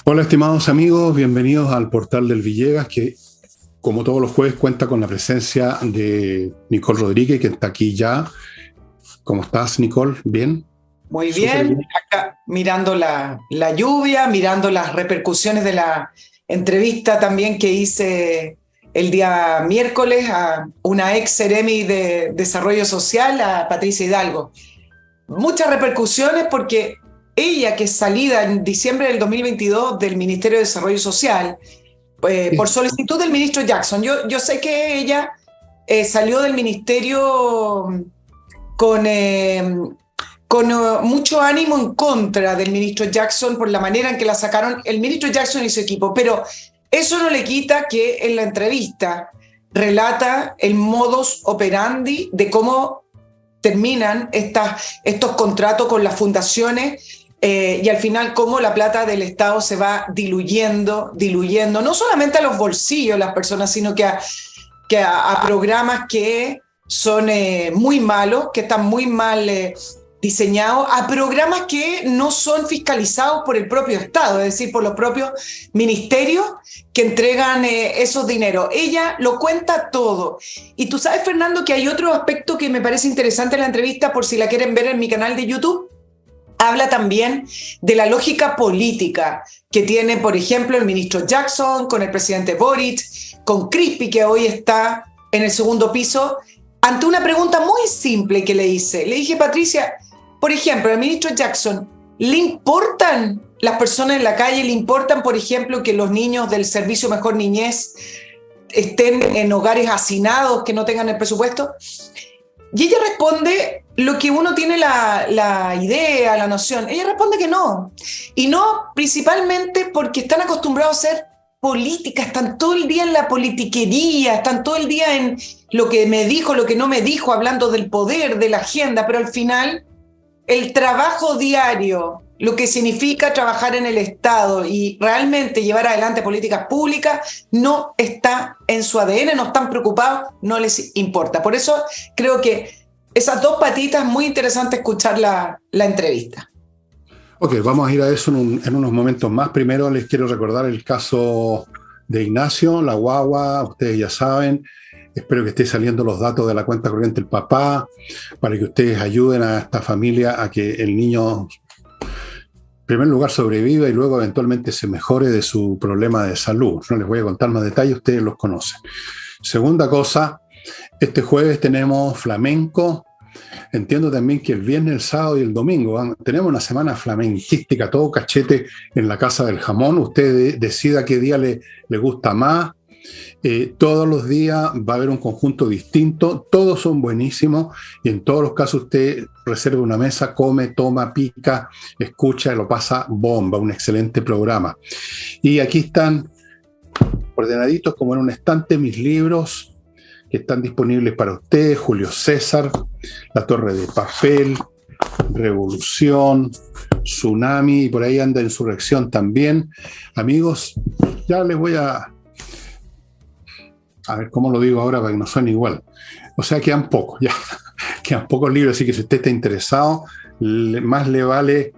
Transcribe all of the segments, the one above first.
Hola, estimados amigos, bienvenidos al portal del Villegas, que como todos los jueves cuenta con la presencia de Nicole Rodríguez, que está aquí ya. ¿Cómo estás, Nicole? ¿Bien? Muy Súper bien, bien. acá mirando la lluvia, mirando las repercusiones de la entrevista también que hice el día miércoles a una ex Seremi de Desarrollo Social, a Patricia Hidalgo. Muchas repercusiones porque ella, que es salida en diciembre del 2022 del Ministerio de Desarrollo Social, por Sí. solicitud del ministro Jackson, yo sé que ella salió del ministerio con... mucho ánimo en contra del ministro Jackson por la manera en que la sacaron el ministro Jackson y su equipo, pero eso no le quita que en la entrevista relata el modus operandi de cómo terminan estos contratos con las fundaciones y al final cómo la plata del Estado se va diluyendo, no solamente a los bolsillos de las personas, sino que a programas que son muy malos, que están muy mal diseñados, a programas que no son fiscalizados por el propio Estado, es decir, por los propios ministerios que entregan esos dineros. Ella lo cuenta todo. Y tú sabes, Fernando, que hay otro aspecto que me parece interesante en la entrevista, por si la quieren ver en mi canal de YouTube. Habla también de la lógica política que tiene, por ejemplo, el ministro Jackson con el presidente Boric, con Crispi, que hoy está en el segundo piso, ante una pregunta muy simple que le hice. Le dije, Patricia, por ejemplo, al ministro Jackson, ¿le importan las personas en la calle? ¿Le importan, por ejemplo, que los niños del Servicio Mejor Niñez estén en hogares hacinados, que no tengan el presupuesto? Y ella responde lo que uno tiene la idea, la noción. Ella responde que no. Y no principalmente porque están acostumbrados a ser política, están todo el día en la politiquería, están todo el día en lo que me dijo, lo que no me dijo, hablando del poder, de la agenda, pero al final el trabajo diario, lo que significa trabajar en el Estado y realmente llevar adelante políticas públicas, no está en su ADN, no están preocupados, no les importa. Por eso creo que esas dos patitas, muy interesante escuchar la entrevista. Ok, vamos a ir a eso en unos momentos más. Primero les quiero recordar el caso de Ignacio, la guagua, ustedes ya saben. Espero que estén saliendo los datos de la cuenta corriente del papá para que ustedes ayuden a esta familia a que el niño, en primer lugar, sobreviva y luego eventualmente se mejore de su problema de salud. No les voy a contar más detalles, ustedes los conocen. Segunda cosa, este jueves tenemos flamenco. Entiendo también que el viernes, el sábado y el domingo tenemos una semana flamenquística, todo cachete en la Casa del Jamón. Usted decida qué día le gusta más. Todos los días va a haber un conjunto distinto, todos son buenísimos y en todos los casos usted reserva una mesa, come, toma, pica, escucha y lo pasa bomba, un excelente programa. Y aquí están ordenaditos como en un estante mis libros que están disponibles para usted: Julio César, La Torre de Papel, Revolución, Tsunami, y por ahí anda Insurrección también. Amigos, ya les voy a ver cómo lo digo ahora para que no suene igual. O sea, quedan pocos, ya, quedan pocos libros, así que si usted está interesado, más le vale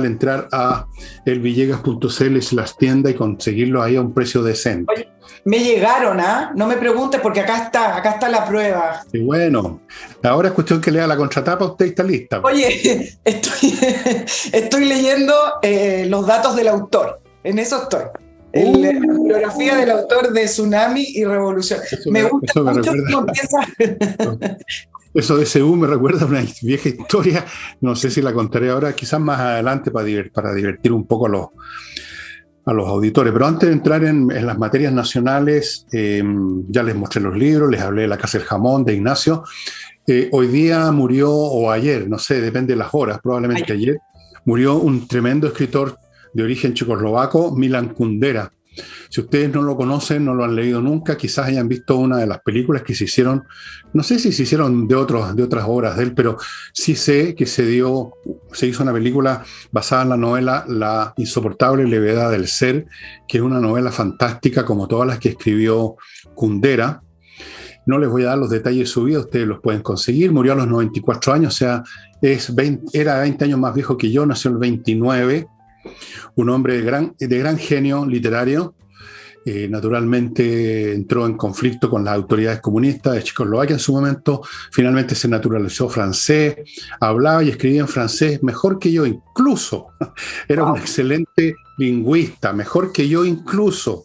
entrar a elvillegas.cl/las tiendas y conseguirlo ahí a un precio decente. Oye, me llegaron, ¿ah? No me preguntes porque acá está la prueba. Y bueno, ahora es cuestión que lea la contratapa, usted está lista. Oye, estoy leyendo los datos del autor, en eso estoy. La bibliografía del autor de Tsunami y Revolución. Me gusta Eso me mucho recuerda. cómo empieza. Eso de SU me recuerda a una vieja historia, no sé si la contaré ahora, quizás más adelante para divertir un poco a los auditores. Pero antes de entrar en las materias nacionales, ya les mostré los libros, les hablé de La Casa del Jamón, de Ignacio. Hoy día murió, o ayer, no sé, depende de las horas, probablemente ayer, murió un tremendo escritor de origen checoslovaco, Milan Kundera. Si ustedes no lo conocen, no lo han leído nunca, quizás hayan visto una de las películas que se hicieron, no sé si se hicieron de otras obras de él, pero sí sé que se hizo una película basada en la novela La insoportable levedad del ser, que es una novela fantástica como todas las que escribió Kundera. No les voy a dar los detalles de su vida, ustedes los pueden conseguir. Murió a los 94 años, o sea, era 20 años más viejo que yo, nació en el 29. un hombre de gran genio literario. Naturalmente entró en conflicto con las autoridades comunistas de Checoslovaquia en su momento, finalmente se naturalizó francés, hablaba y escribía en francés mejor que yo incluso, era un excelente lingüista, mejor que yo incluso,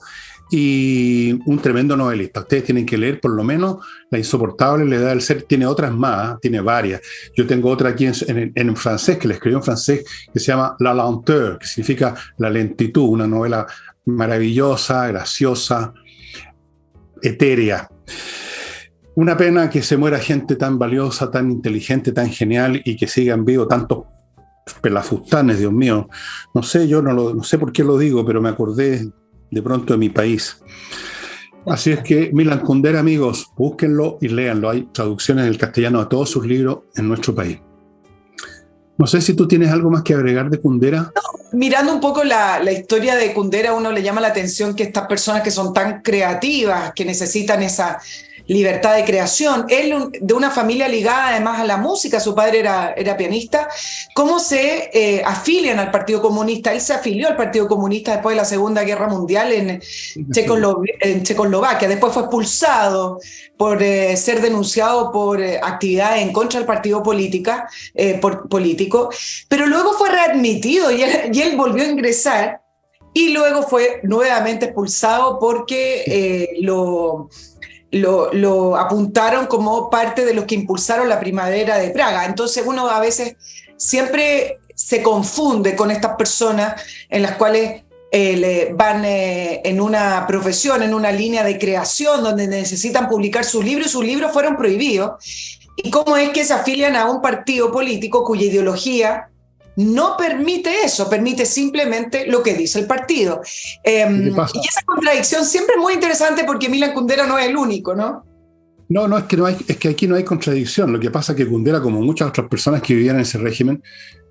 y un tremendo novelista. Ustedes tienen que leer por lo menos La insoportable levedad del ser, tiene otras más, tiene varias. Yo tengo otra aquí en francés, que le escribió en francés, que se llama La lenteur, que significa la lentitud, una novela maravillosa, graciosa, etérea. Una pena que se muera gente tan valiosa, tan inteligente, tan genial y que sigan vivos tantos pelafustanes, Dios mío. No sé, yo no sé por qué lo digo, pero me acordé de pronto de mi país. Así es que Milan Kundera, amigos, búsquenlo y léanlo. Hay traducciones del castellano a todos sus libros en nuestro país. No sé si tú tienes algo más que agregar de Kundera. Mirando un poco la historia de Kundera, uno le llama la atención que estas personas que son tan creativas, que necesitan esa libertad de creación, él de una familia ligada además a la música, su padre era pianista, ¿cómo se afilian al Partido Comunista? Él se afilió al Partido Comunista después de la Segunda Guerra Mundial en Checoslovaquia, después fue expulsado por ser denunciado por actividades en contra del partido político, pero luego fue readmitido y él volvió a ingresar y luego fue nuevamente expulsado porque lo apuntaron como parte de los que impulsaron la primavera de Praga. Entonces uno a veces siempre se confunde con estas personas en las cuales van en una profesión, en una línea de creación donde necesitan publicar sus libros y sus libros fueron prohibidos. Y cómo es que se afilian a un partido político cuya ideología no permite eso, permite simplemente lo que dice el partido. Y esa contradicción siempre es muy interesante porque Milan Kundera no es el único, ¿no? No, es que aquí no hay contradicción. Lo que pasa es que Kundera, como muchas otras personas que vivían en ese régimen,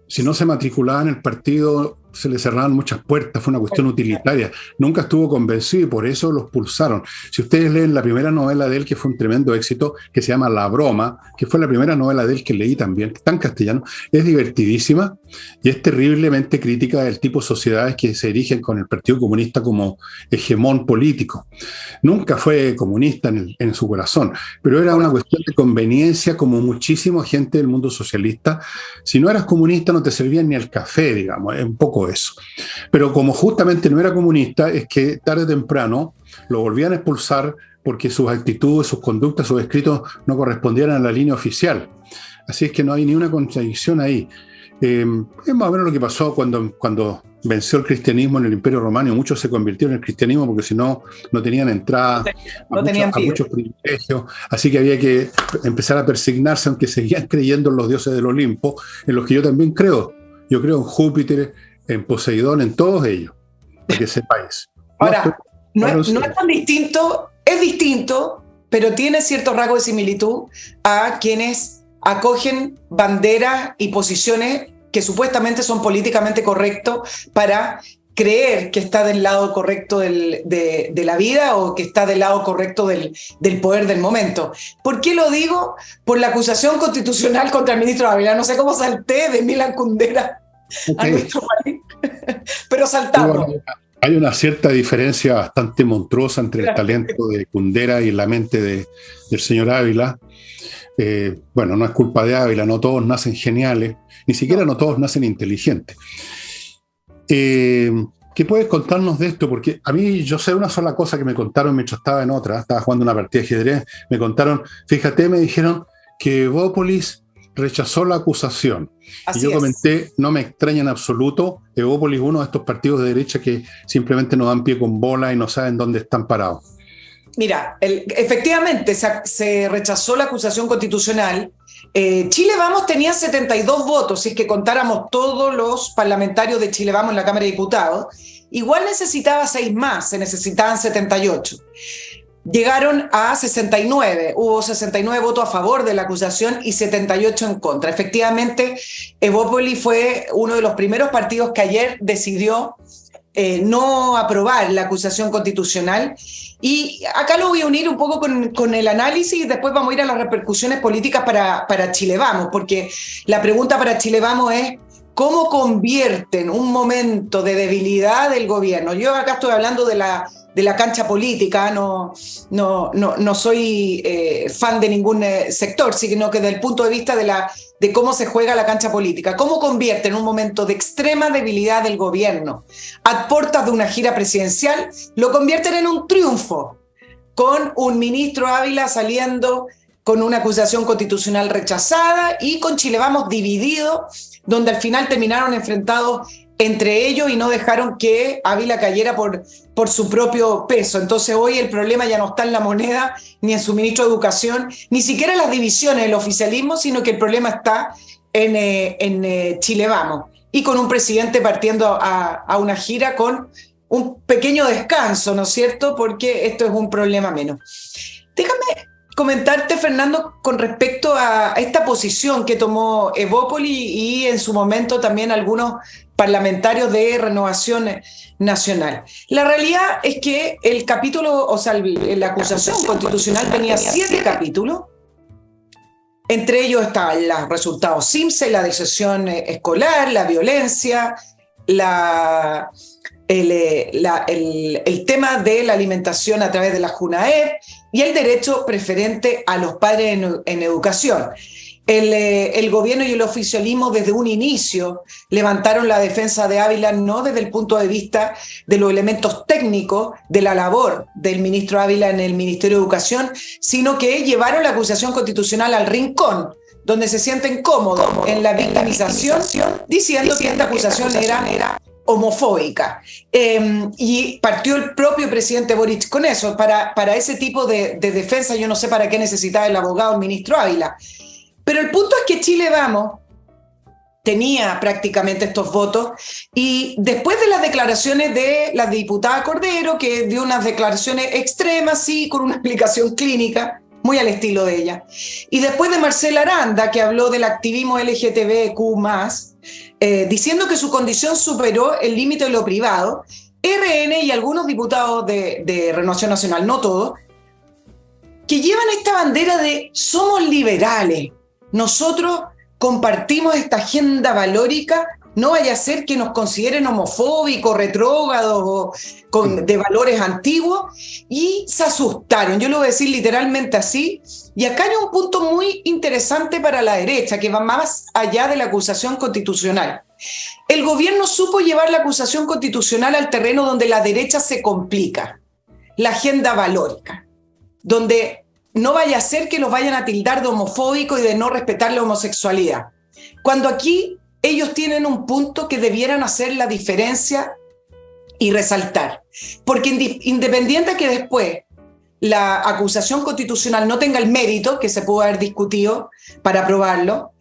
si no se matriculaban en el partido, se le cerraban muchas puertas, fue una cuestión utilitaria. Nunca estuvo convencido y por eso los expulsaron. Si ustedes leen la primera novela de él, que fue un tremendo éxito, que se llama La Broma, que fue la primera novela de él que leí también, que está en castellano, es divertidísima y es terriblemente crítica del tipo de sociedades que se erigen con el Partido Comunista como hegemón político. Nunca fue comunista en su corazón, pero era una cuestión de conveniencia, como muchísima gente del mundo socialista. Si no eras comunista no te servían ni el café, digamos, es un poco eso. Pero como justamente no era comunista, es que tarde o temprano lo volvían a expulsar porque sus actitudes, sus conductas, sus escritos no correspondieran a la línea oficial. Así es que no hay ni una contradicción ahí. Es más o menos lo que pasó cuando venció el cristianismo en el Imperio Romano y muchos se convirtieron en el cristianismo porque si no, no tenían entrada a muchos privilegios. Así que había que empezar a persignarse, aunque seguían creyendo en los dioses del Olimpo, en los que yo también creo. Yo creo en Júpiter, en Poseidón, en todos ellos, para que sepáis. Ahora, no es tan distinto, es distinto, pero tiene ciertos rasgos de similitud a quienes acogen banderas y posiciones que supuestamente son políticamente correctos para creer que está del lado correcto de la vida o que está del lado correcto del poder del momento. ¿Por qué lo digo? Por la acusación constitucional contra el ministro Ávila. No sé cómo salté de Milan Kundera a nuestro país, pero saltamos. Hay una cierta diferencia bastante monstruosa entre el talento de Kundera y la mente del señor Ávila. Bueno, no es culpa de Ávila, no todos nacen geniales, ni siquiera no todos nacen inteligentes. ¿Qué puedes contarnos de esto? Porque a mí, yo sé una sola cosa que me contaron mientras estaba en otra, estaba jugando una partida de ajedrez, me contaron, fíjate, me dijeron que Evópolis rechazó la acusación. Así y yo comenté, no me extraña en absoluto, Evópolis es uno de estos partidos de derecha que simplemente no dan pie con bola y no saben dónde están parados. Mira, efectivamente se rechazó la acusación constitucional. Chile Vamos tenía 72 votos, si es que contáramos todos los parlamentarios de Chile Vamos en la Cámara de Diputados. Igual necesitaba 6 más, se necesitaban 78. Llegaron a 69, hubo 69 votos a favor de la acusación y 78 en contra. Efectivamente, Evópolis fue uno de los primeros partidos que ayer decidió no aprobar la acusación constitucional. Y acá lo voy a unir un poco con el análisis y después vamos a ir a las repercusiones políticas para Chile Vamos, porque la pregunta para Chile Vamos es cómo convierten un momento de debilidad del gobierno. Yo acá estoy hablando de la cancha política, no soy fan de ningún sector, sino que desde el punto de vista de cómo se juega la cancha política. ¿Cómo convierten un momento de extrema debilidad del gobierno a puertas de una gira presidencial? Lo convierten en un triunfo, con un ministro Ávila saliendo con una acusación constitucional rechazada y con Chile Vamos dividido, donde al final terminaron enfrentados entre ellos y no dejaron que Ávila cayera por su propio peso. Entonces hoy el problema ya no está en la moneda, ni en su ministro de Educación, ni siquiera en las divisiones del oficialismo, sino que el problema está en Chile Vamos. Y con un presidente partiendo a una gira con un pequeño descanso, ¿no es cierto? Porque esto es un problema menos. Déjame comentarte, Fernando, con respecto a esta posición que tomó Evópoli y en su momento también algunos parlamentarios de Renovación Nacional. La realidad es que el capítulo, o sea, la acusación constitucional tenía 7 capítulos. Entre ellos estaban los resultados CIMSE, la deserción escolar, la violencia, el tema de la alimentación a través de la JUNAEP y el derecho preferente a los padres en educación. El gobierno y el oficialismo desde un inicio levantaron la defensa de Ávila no desde el punto de vista de los elementos técnicos de la labor del ministro Ávila en el Ministerio de Educación, sino que llevaron la acusación constitucional al rincón, donde se sienten cómodos en la victimización, diciendo que esta acusación era homofóbica. Y partió el propio presidente Boric con eso. Para ese tipo de defensa yo no sé para qué necesitaba el abogado, el ministro Ávila. Pero el punto es que Chile Vamos tenía prácticamente estos votos y después de las declaraciones de la diputada Cordero, que dio unas declaraciones extremas, sí, con una explicación clínica, muy al estilo de ella, y después de Marcela Aranda, que habló del activismo LGTBQ+, diciendo que su condición superó el límite de lo privado, RN y algunos diputados de Renovación Nacional, no todos, que llevan esta bandera de somos liberales, nosotros compartimos esta agenda valórica, no vaya a ser que nos consideren homofóbicos, retrógrados o de valores antiguos, y se asustaron. Yo lo voy a decir literalmente así. Y acá hay un punto muy interesante para la derecha, que va más allá de la acusación constitucional. El gobierno supo llevar la acusación constitucional al terreno donde la derecha se complica, la agenda valórica, donde no vaya a ser que los vayan a tildar de homofóbico y de no respetar la homosexualidad. Cuando aquí ellos tienen un punto que debieran hacer la diferencia y resaltar. Porque independiente que después la acusación constitucional no tenga el mérito que se pudo haber discutido para aprobarlo,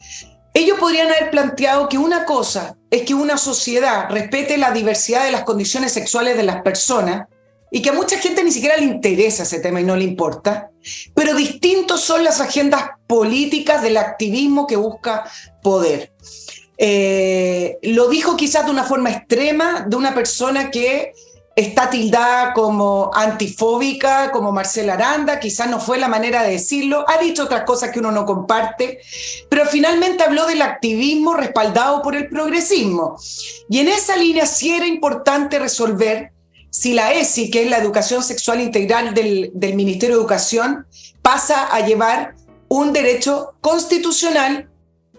ellos podrían haber planteado que una cosa es que una sociedad respete la diversidad de las condiciones sexuales de las personas y que a mucha gente ni siquiera le interesa ese tema y no le importa, pero distintos son las agendas políticas del activismo que busca poder. Lo dijo quizás de una forma extrema de una persona que está tildada como antifóbica, como Marcela Aranda, quizás no fue la manera de decirlo, ha dicho otras cosas que uno no comparte, pero finalmente habló del activismo respaldado por el progresismo. Y en esa línea sí era importante resolver si la ESI, que es la educación sexual integral del Ministerio de Educación, pasa a llevar un derecho constitucional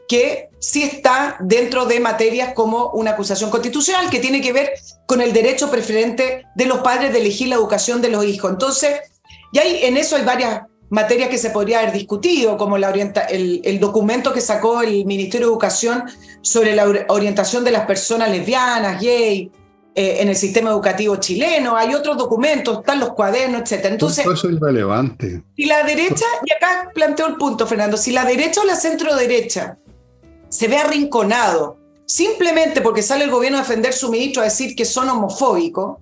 que sí está dentro de materias como una acusación constitucional que tiene que ver con el derecho preferente de los padres de elegir la educación de los hijos. Entonces, en eso hay varias materias que se podría haber discutido, como el documento que sacó el Ministerio de Educación sobre la orientación de las personas lesbianas, gay, en el sistema educativo chileno. Hay otros documentos, están los cuadernos, etc. Entonces, eso es relevante. Si la derecha, y acá planteo el punto, Fernando, si la derecha o la centro-derecha se ve arrinconado simplemente porque sale el gobierno a defender su ministro a decir que son homofóbicos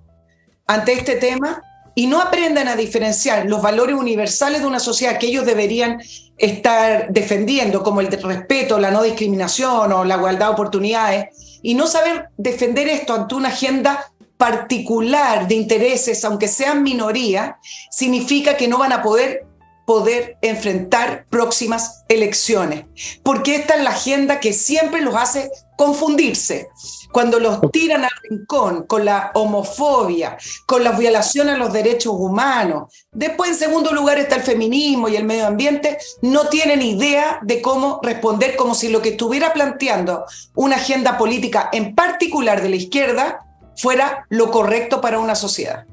ante este tema y no aprendan a diferenciar los valores universales de una sociedad que ellos deberían estar defendiendo, como el respeto, la no discriminación o la igualdad de oportunidades, y no saber defender esto ante una agenda particular de intereses, aunque sean minoría, significa que no van a poder poder enfrentar próximas elecciones, porque esta es la agenda que siempre los hace confundirse. Cuando los tiran al rincón con la homofobia, con la violación a los derechos humanos, después en segundo lugar está el feminismo y el medio ambiente, no tienen idea de cómo responder, como si lo que estuviera planteando una agenda política en particular de la izquierda fuera lo correcto para una sociedad.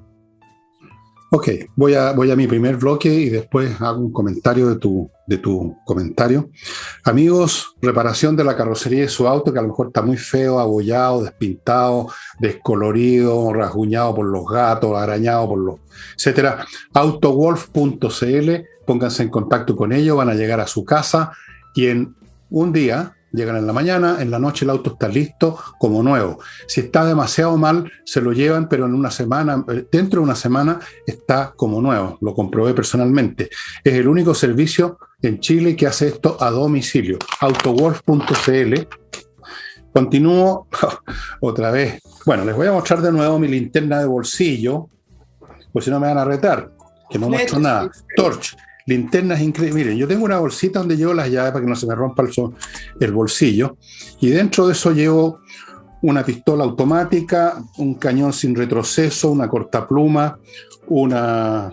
Ok, voy a mi primer bloque y después hago un comentario de tu comentario. Amigos, reparación de la carrocería de su auto, que a lo mejor está muy feo, abollado, despintado, descolorido, rasguñado por los gatos, arañado por los, etcétera. Autowolf.cl, pónganse en contacto con ellos, van a llegar a su casa y en un día, llegan en la mañana, en la noche el auto está listo como nuevo. Si está demasiado mal, se lo llevan, pero en una semana, dentro de una semana, está como nuevo. Lo comprobé personalmente. Es el único servicio en Chile que hace esto a domicilio. Autowolf.cl. Continúo otra vez. Bueno, les voy a mostrar de nuevo mi linterna de bolsillo, pues si no me van a retar, que no muestro nada. Torch. Linternas increíbles. Miren, yo tengo una bolsita donde llevo las llaves para que no se me rompa el bolsillo. Y dentro de eso llevo una pistola automática, un cañón sin retroceso, una cortapluma, una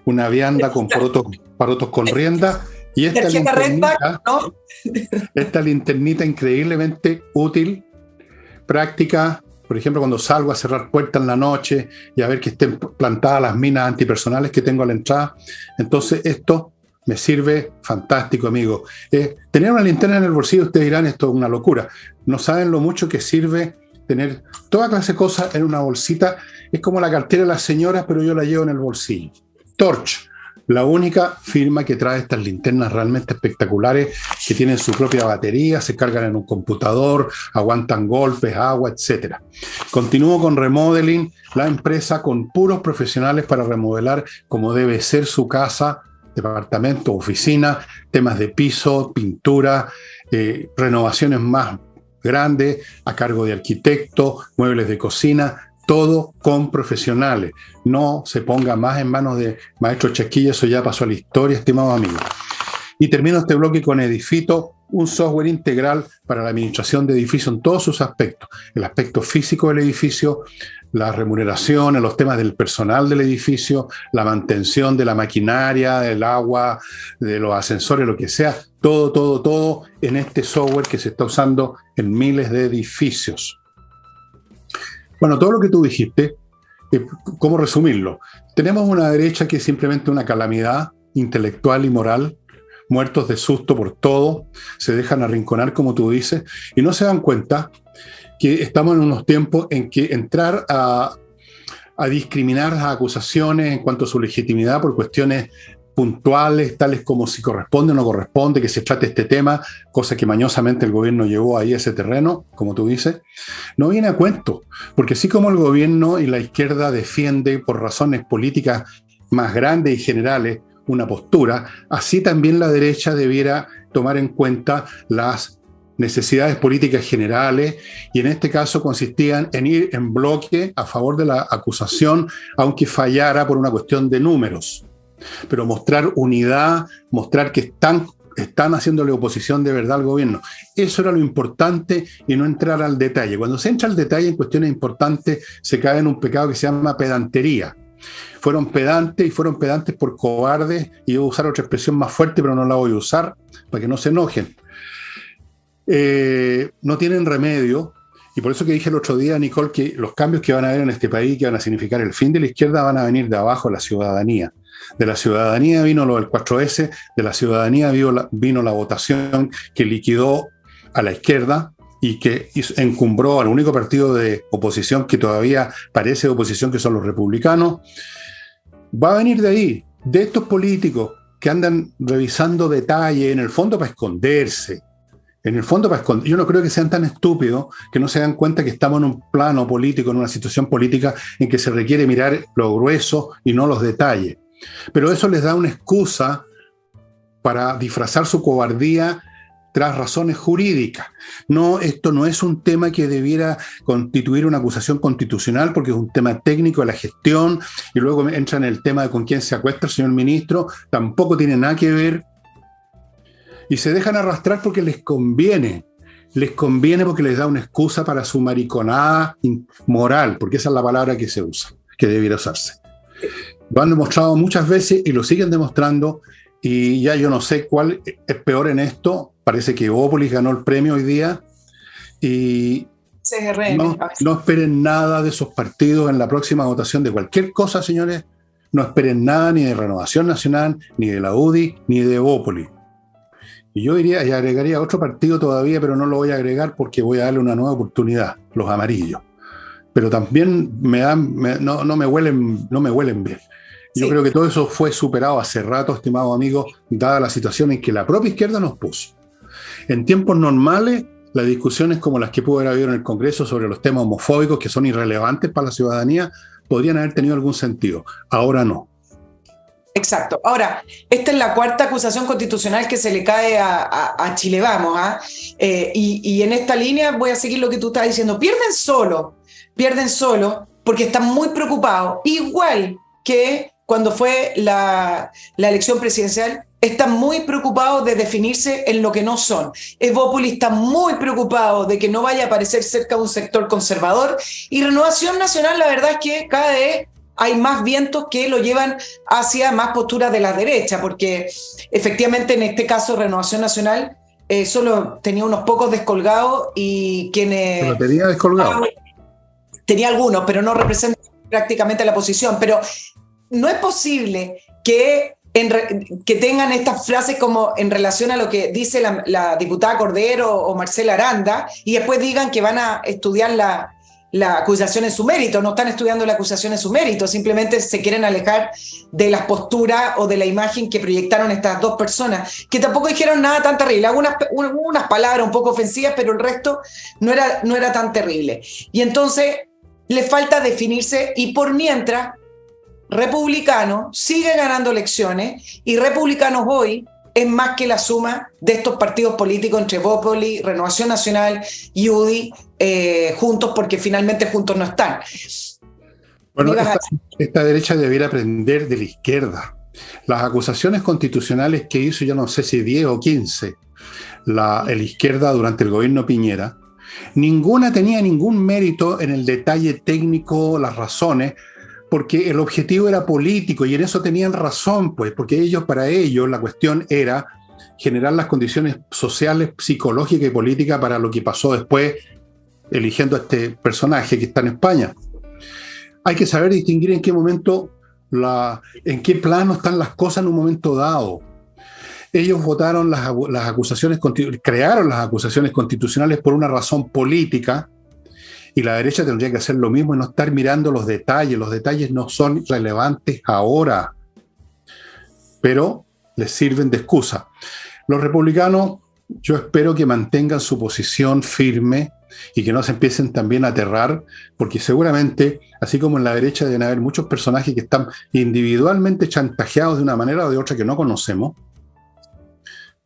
vianda con porotos con rienda. Y esta linternita increíblemente útil, práctica. Por ejemplo, cuando salgo a cerrar puertas en la noche y a ver que estén plantadas las minas antipersonales que tengo a la entrada. Entonces, esto me sirve fantástico, amigo. Tener una linterna en el bolsillo, ustedes dirán, esto es una locura. No saben lo mucho que sirve tener toda clase de cosas en una bolsita. Es como la cartera de las señoras, pero yo la llevo en el bolsillo. Torch, la única firma que trae estas linternas realmente espectaculares, que tienen su propia batería, se cargan en un computador, aguantan golpes, agua, etc. Continúo con Remodeling, la empresa con puros profesionales para remodelar como debe ser su casa, departamento, oficina, temas de piso, pintura, renovaciones más grandes a cargo de arquitectos, muebles de cocina, todo con profesionales. No se ponga más en manos de maestros chasquillas, eso ya pasó a la historia, estimados amigos. Y termino este bloque con Edifito, un software integral para la administración de edificios en todos sus aspectos. El aspecto físico del edificio, la remuneración, los temas del personal del edificio, la mantención de la maquinaria, del agua, de los ascensores, lo que sea. Todo en este software que se está usando en miles de edificios. Bueno, todo lo que tú dijiste, ¿cómo resumirlo? Tenemos una derecha que es simplemente una calamidad intelectual y moral, muertos de susto por todo, se dejan arrinconar, como tú dices, y no se dan cuenta que estamos en unos tiempos en que entrar a discriminar las acusaciones en cuanto a su legitimidad por cuestiones puntuales, tales como si corresponde o no corresponde, que se trate este tema, cosa que mañosamente el gobierno llevó ahí a ese terreno, como tú dices, no viene a cuento, porque así como el gobierno y la izquierda defiende por razones políticas más grandes y generales una postura, así también la derecha debiera tomar en cuenta las necesidades políticas generales, y en este caso consistían en ir en bloque a favor de la acusación, aunque fallara por una cuestión de números. Pero mostrar unidad, mostrar que están haciéndole oposición de verdad al gobierno. Eso era lo importante, y no entrar al detalle. Cuando se entra al detalle en cuestiones importantes, se cae en un pecado que se llama pedantería. Fueron pedantes por cobardes, y yo voy a usar otra expresión más fuerte, pero no la voy a usar para que no se enojen. No tienen remedio. Y por eso que dije el otro día, Nicole, que los cambios que van a haber en este país, que van a significar el fin de la izquierda, van a venir de abajo, de la ciudadanía. De la ciudadanía vino lo del 4S, de la ciudadanía vino la votación que liquidó a la izquierda y que encumbró al único partido de oposición que todavía parece de oposición, que son los republicanos. Va a venir de ahí, de estos políticos que andan revisando detalles, en el fondo para esconderse. Yo no creo que sean tan estúpidos que no se dan cuenta que estamos en un plano político, en una situación política en que se requiere mirar lo grueso y no los detalles. Pero eso les da una excusa para disfrazar su cobardía tras razones jurídicas. No, esto no es un tema que debiera constituir una acusación constitucional porque es un tema técnico de la gestión y luego entra en el tema de con quién se acuesta el señor ministro, tampoco tiene nada que ver y se dejan arrastrar porque les conviene porque les da una excusa para su mariconada moral, porque esa es la palabra que se usa, que debiera usarse. Lo han demostrado muchas veces y lo siguen demostrando y ya yo no sé cuál es peor en esto. Parece que Evópolis ganó el premio hoy día y no esperen nada de esos partidos en la próxima votación de cualquier cosa, señores. No esperen nada ni de Renovación Nacional, ni de la UDI, ni de Evópolis. Y yo diría, y agregaría otro partido todavía, pero no lo voy a agregar porque voy a darle una nueva oportunidad, los amarillos. Pero también no me huelen bien. Yo creo que todo eso fue superado hace rato, estimados amigos, dada la situación en que la propia izquierda nos puso. En tiempos normales, las discusiones como las que pudo haber habido en el Congreso sobre los temas homofóbicos, que son irrelevantes para la ciudadanía, podrían haber tenido algún sentido. Ahora no. Exacto. Ahora, esta es la cuarta acusación constitucional que se le cae a Chile Vamos. Y en esta línea voy a seguir lo que tú estás diciendo. Pierden solo porque están muy preocupados, igual que cuando fue la elección presidencial, están muy preocupados de definirse en lo que no son. Evópolis está muy preocupado de que no vaya a aparecer cerca de un sector conservador y Renovación Nacional, la verdad es que cada vez hay más vientos que lo llevan hacia más posturas de la derecha, porque efectivamente en este caso Renovación Nacional solo tenía unos pocos descolgados y quienes... Pero tenía descolgados. Tenía algunos, pero no representa prácticamente la posición. Pero no es posible que tengan estas frases como en relación a lo que dice la diputada Cordero o Marcela Aranda y después digan que van a estudiar la acusación en su mérito. No están estudiando la acusación en su mérito, simplemente se quieren alejar de las posturas o de la imagen que proyectaron estas dos personas, que tampoco dijeron nada tan terrible. Unas palabras un poco ofensivas, pero el resto no era tan terrible. Y entonces le falta definirse y por mientras Republicano sigue ganando elecciones y Republicanos hoy es más que la suma de estos partidos políticos entre Evópolis, Renovación Nacional y UDI juntos, porque finalmente juntos no están. Bueno, esta derecha debiera aprender de la izquierda. Las acusaciones constitucionales que hizo, yo no sé si 10 o 15, la izquierda durante el gobierno Piñera, ninguna tenía ningún mérito en el detalle técnico, las razones, porque el objetivo era político y en eso tenían razón, pues, porque para ellos la cuestión era generar las condiciones sociales, psicológicas y políticas para lo que pasó después eligiendo a este personaje que está en España. Hay que saber distinguir en qué momento, en qué plano están las cosas en un momento dado. Ellos votaron las acusaciones, crearon las acusaciones constitucionales por una razón política, y la derecha tendría que hacer lo mismo y no estar mirando los detalles. Los detalles no son relevantes ahora, pero les sirven de excusa. Los republicanos, yo espero que mantengan su posición firme y que no se empiecen también a aterrar, porque seguramente, así como en la derecha deben haber muchos personajes que están individualmente chantajeados de una manera o de otra que no conocemos,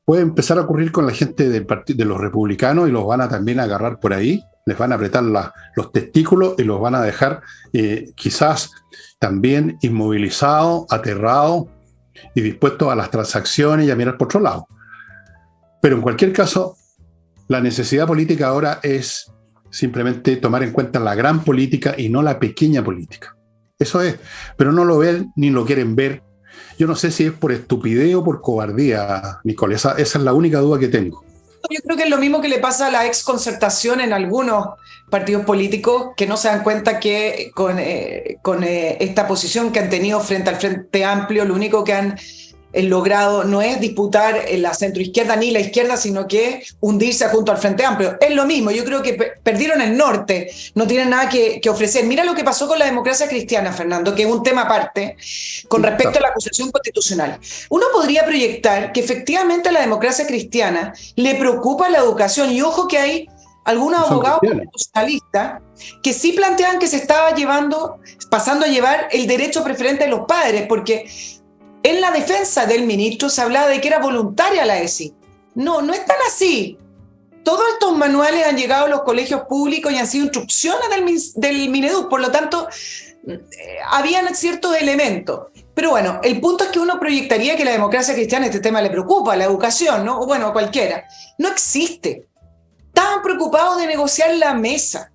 puede empezar a ocurrir con la gente de los republicanos y los van a también agarrar por ahí, les van a apretar los testículos y los van a dejar quizás también inmovilizados, aterrados y dispuestos a las transacciones y a mirar por otro lado. Pero en cualquier caso, la necesidad política ahora es simplemente tomar en cuenta la gran política y no la pequeña política. Eso es, pero no lo ven ni lo quieren ver. Yo no sé si es por estupidez o por cobardía, Nicole. Esa es la única duda que tengo. Yo creo que es lo mismo que le pasa a la exconcertación en algunos partidos políticos que no se dan cuenta que con esta posición que han tenido frente al Frente Amplio, lo único que han logrado no es disputar la centroizquierda ni la izquierda, sino que hundirse junto al Frente Amplio. Es lo mismo, yo creo que perdieron el norte, no tienen nada que ofrecer. Mira lo que pasó con la democracia cristiana, Fernando, que es un tema aparte, con respecto a la acusación constitucional. Uno podría proyectar que efectivamente a la democracia cristiana le preocupa la educación, y ojo que hay algunos abogados constitucionalistas que sí plantean que se estaba pasando a llevar el derecho preferente de los padres, porque en la defensa del ministro se hablaba de que era voluntaria la ESI. No, no es tan así. Todos estos manuales han llegado a los colegios públicos y han sido instrucciones del Mineduc, por lo tanto, habían ciertos elementos. Pero bueno, el punto es que uno proyectaría que la democracia cristiana este tema le preocupa, la educación, ¿no? O bueno, a cualquiera. No existe. Estaban preocupados de negociar la mesa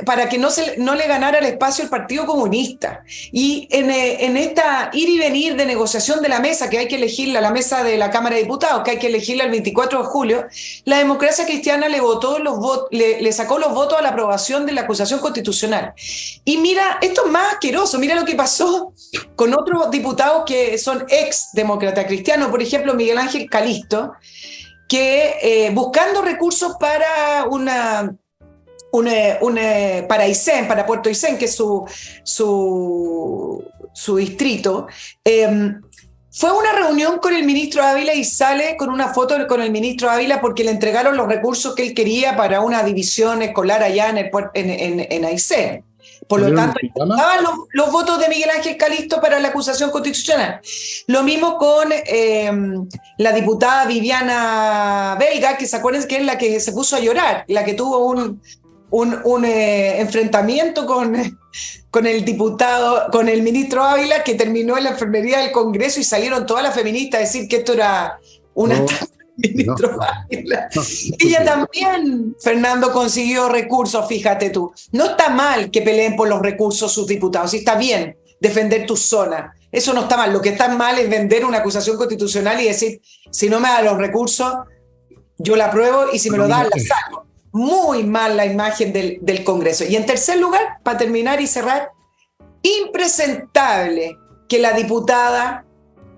para que no le ganara el espacio al Partido Comunista. Y en esta ir y venir de negociación de la mesa, que hay que elegirla, la mesa de la Cámara de Diputados, que hay que elegirla el 24 de julio, la democracia cristiana le sacó los votos a la aprobación de la acusación constitucional. Y mira, esto es más asqueroso, mira lo que pasó con otros diputados que son ex demócrata cristiano, por ejemplo, Miguel Ángel Calisto, que buscando recursos para para Aysén, para Puerto Aysén, que es su distrito, fue a una reunión con el ministro Ávila y sale con una foto con el ministro Ávila porque le entregaron los recursos que él quería para una división escolar allá en Aysén. Por lo tanto, estaban los votos de Miguel Ángel Calisto para la acusación constitucional. Lo mismo con la diputada Viviana Belga, que se acuerdan que es la que se puso a llorar, la que tuvo un enfrentamiento con el diputado, con el ministro Ávila, que terminó en la enfermería del Congreso y salieron todas las feministas a decir que esto era una ministro Ávila. Ella también, Fernando, consiguió recursos, fíjate tú. No está mal que peleen por los recursos sus diputados, sí está bien defender tu zona. Eso no está mal. Lo que está mal es vender una acusación constitucional y decir, si no me da los recursos, yo la apruebo y si me lo dan, la saco. Muy mal la imagen del Congreso. Y en tercer lugar, para terminar y cerrar, impresentable que la diputada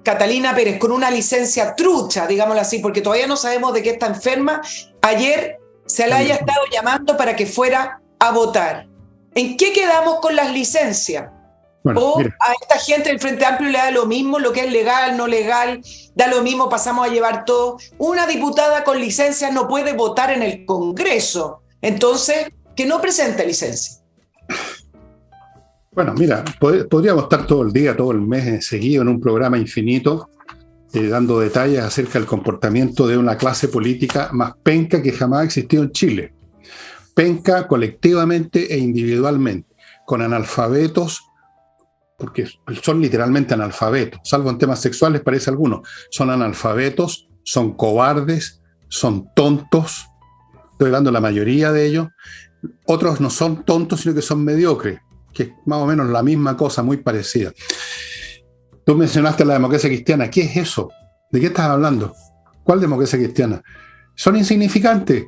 Catalina Pérez, con una licencia trucha, digámoslo así, porque todavía no sabemos de qué está enferma, ayer se la haya estado llamando para que fuera a votar. ¿En qué quedamos con las licencias? Bueno, mira. A esta gente del Frente Amplio le da lo mismo, lo que es legal, no legal, da lo mismo, pasamos a llevar todo. Una diputada con licencia no puede votar en el Congreso, entonces que no presente licencia. Bueno, mira, podríamos estar todo el día, todo el mes seguido en un programa infinito, dando detalles acerca del comportamiento de una clase política más penca que jamás ha existido en Chile. Penca colectivamente e individualmente, con analfabetos, porque son literalmente analfabetos, salvo en temas sexuales parece algunos, son analfabetos, son cobardes, son tontos, estoy hablando de la mayoría de ellos. Otros no son tontos, sino que son mediocres, que es más o menos la misma cosa, muy parecida. Tú mencionaste la democracia cristiana. ¿Qué es eso? ¿De qué estás hablando? ¿Cuál democracia cristiana? Son insignificantes.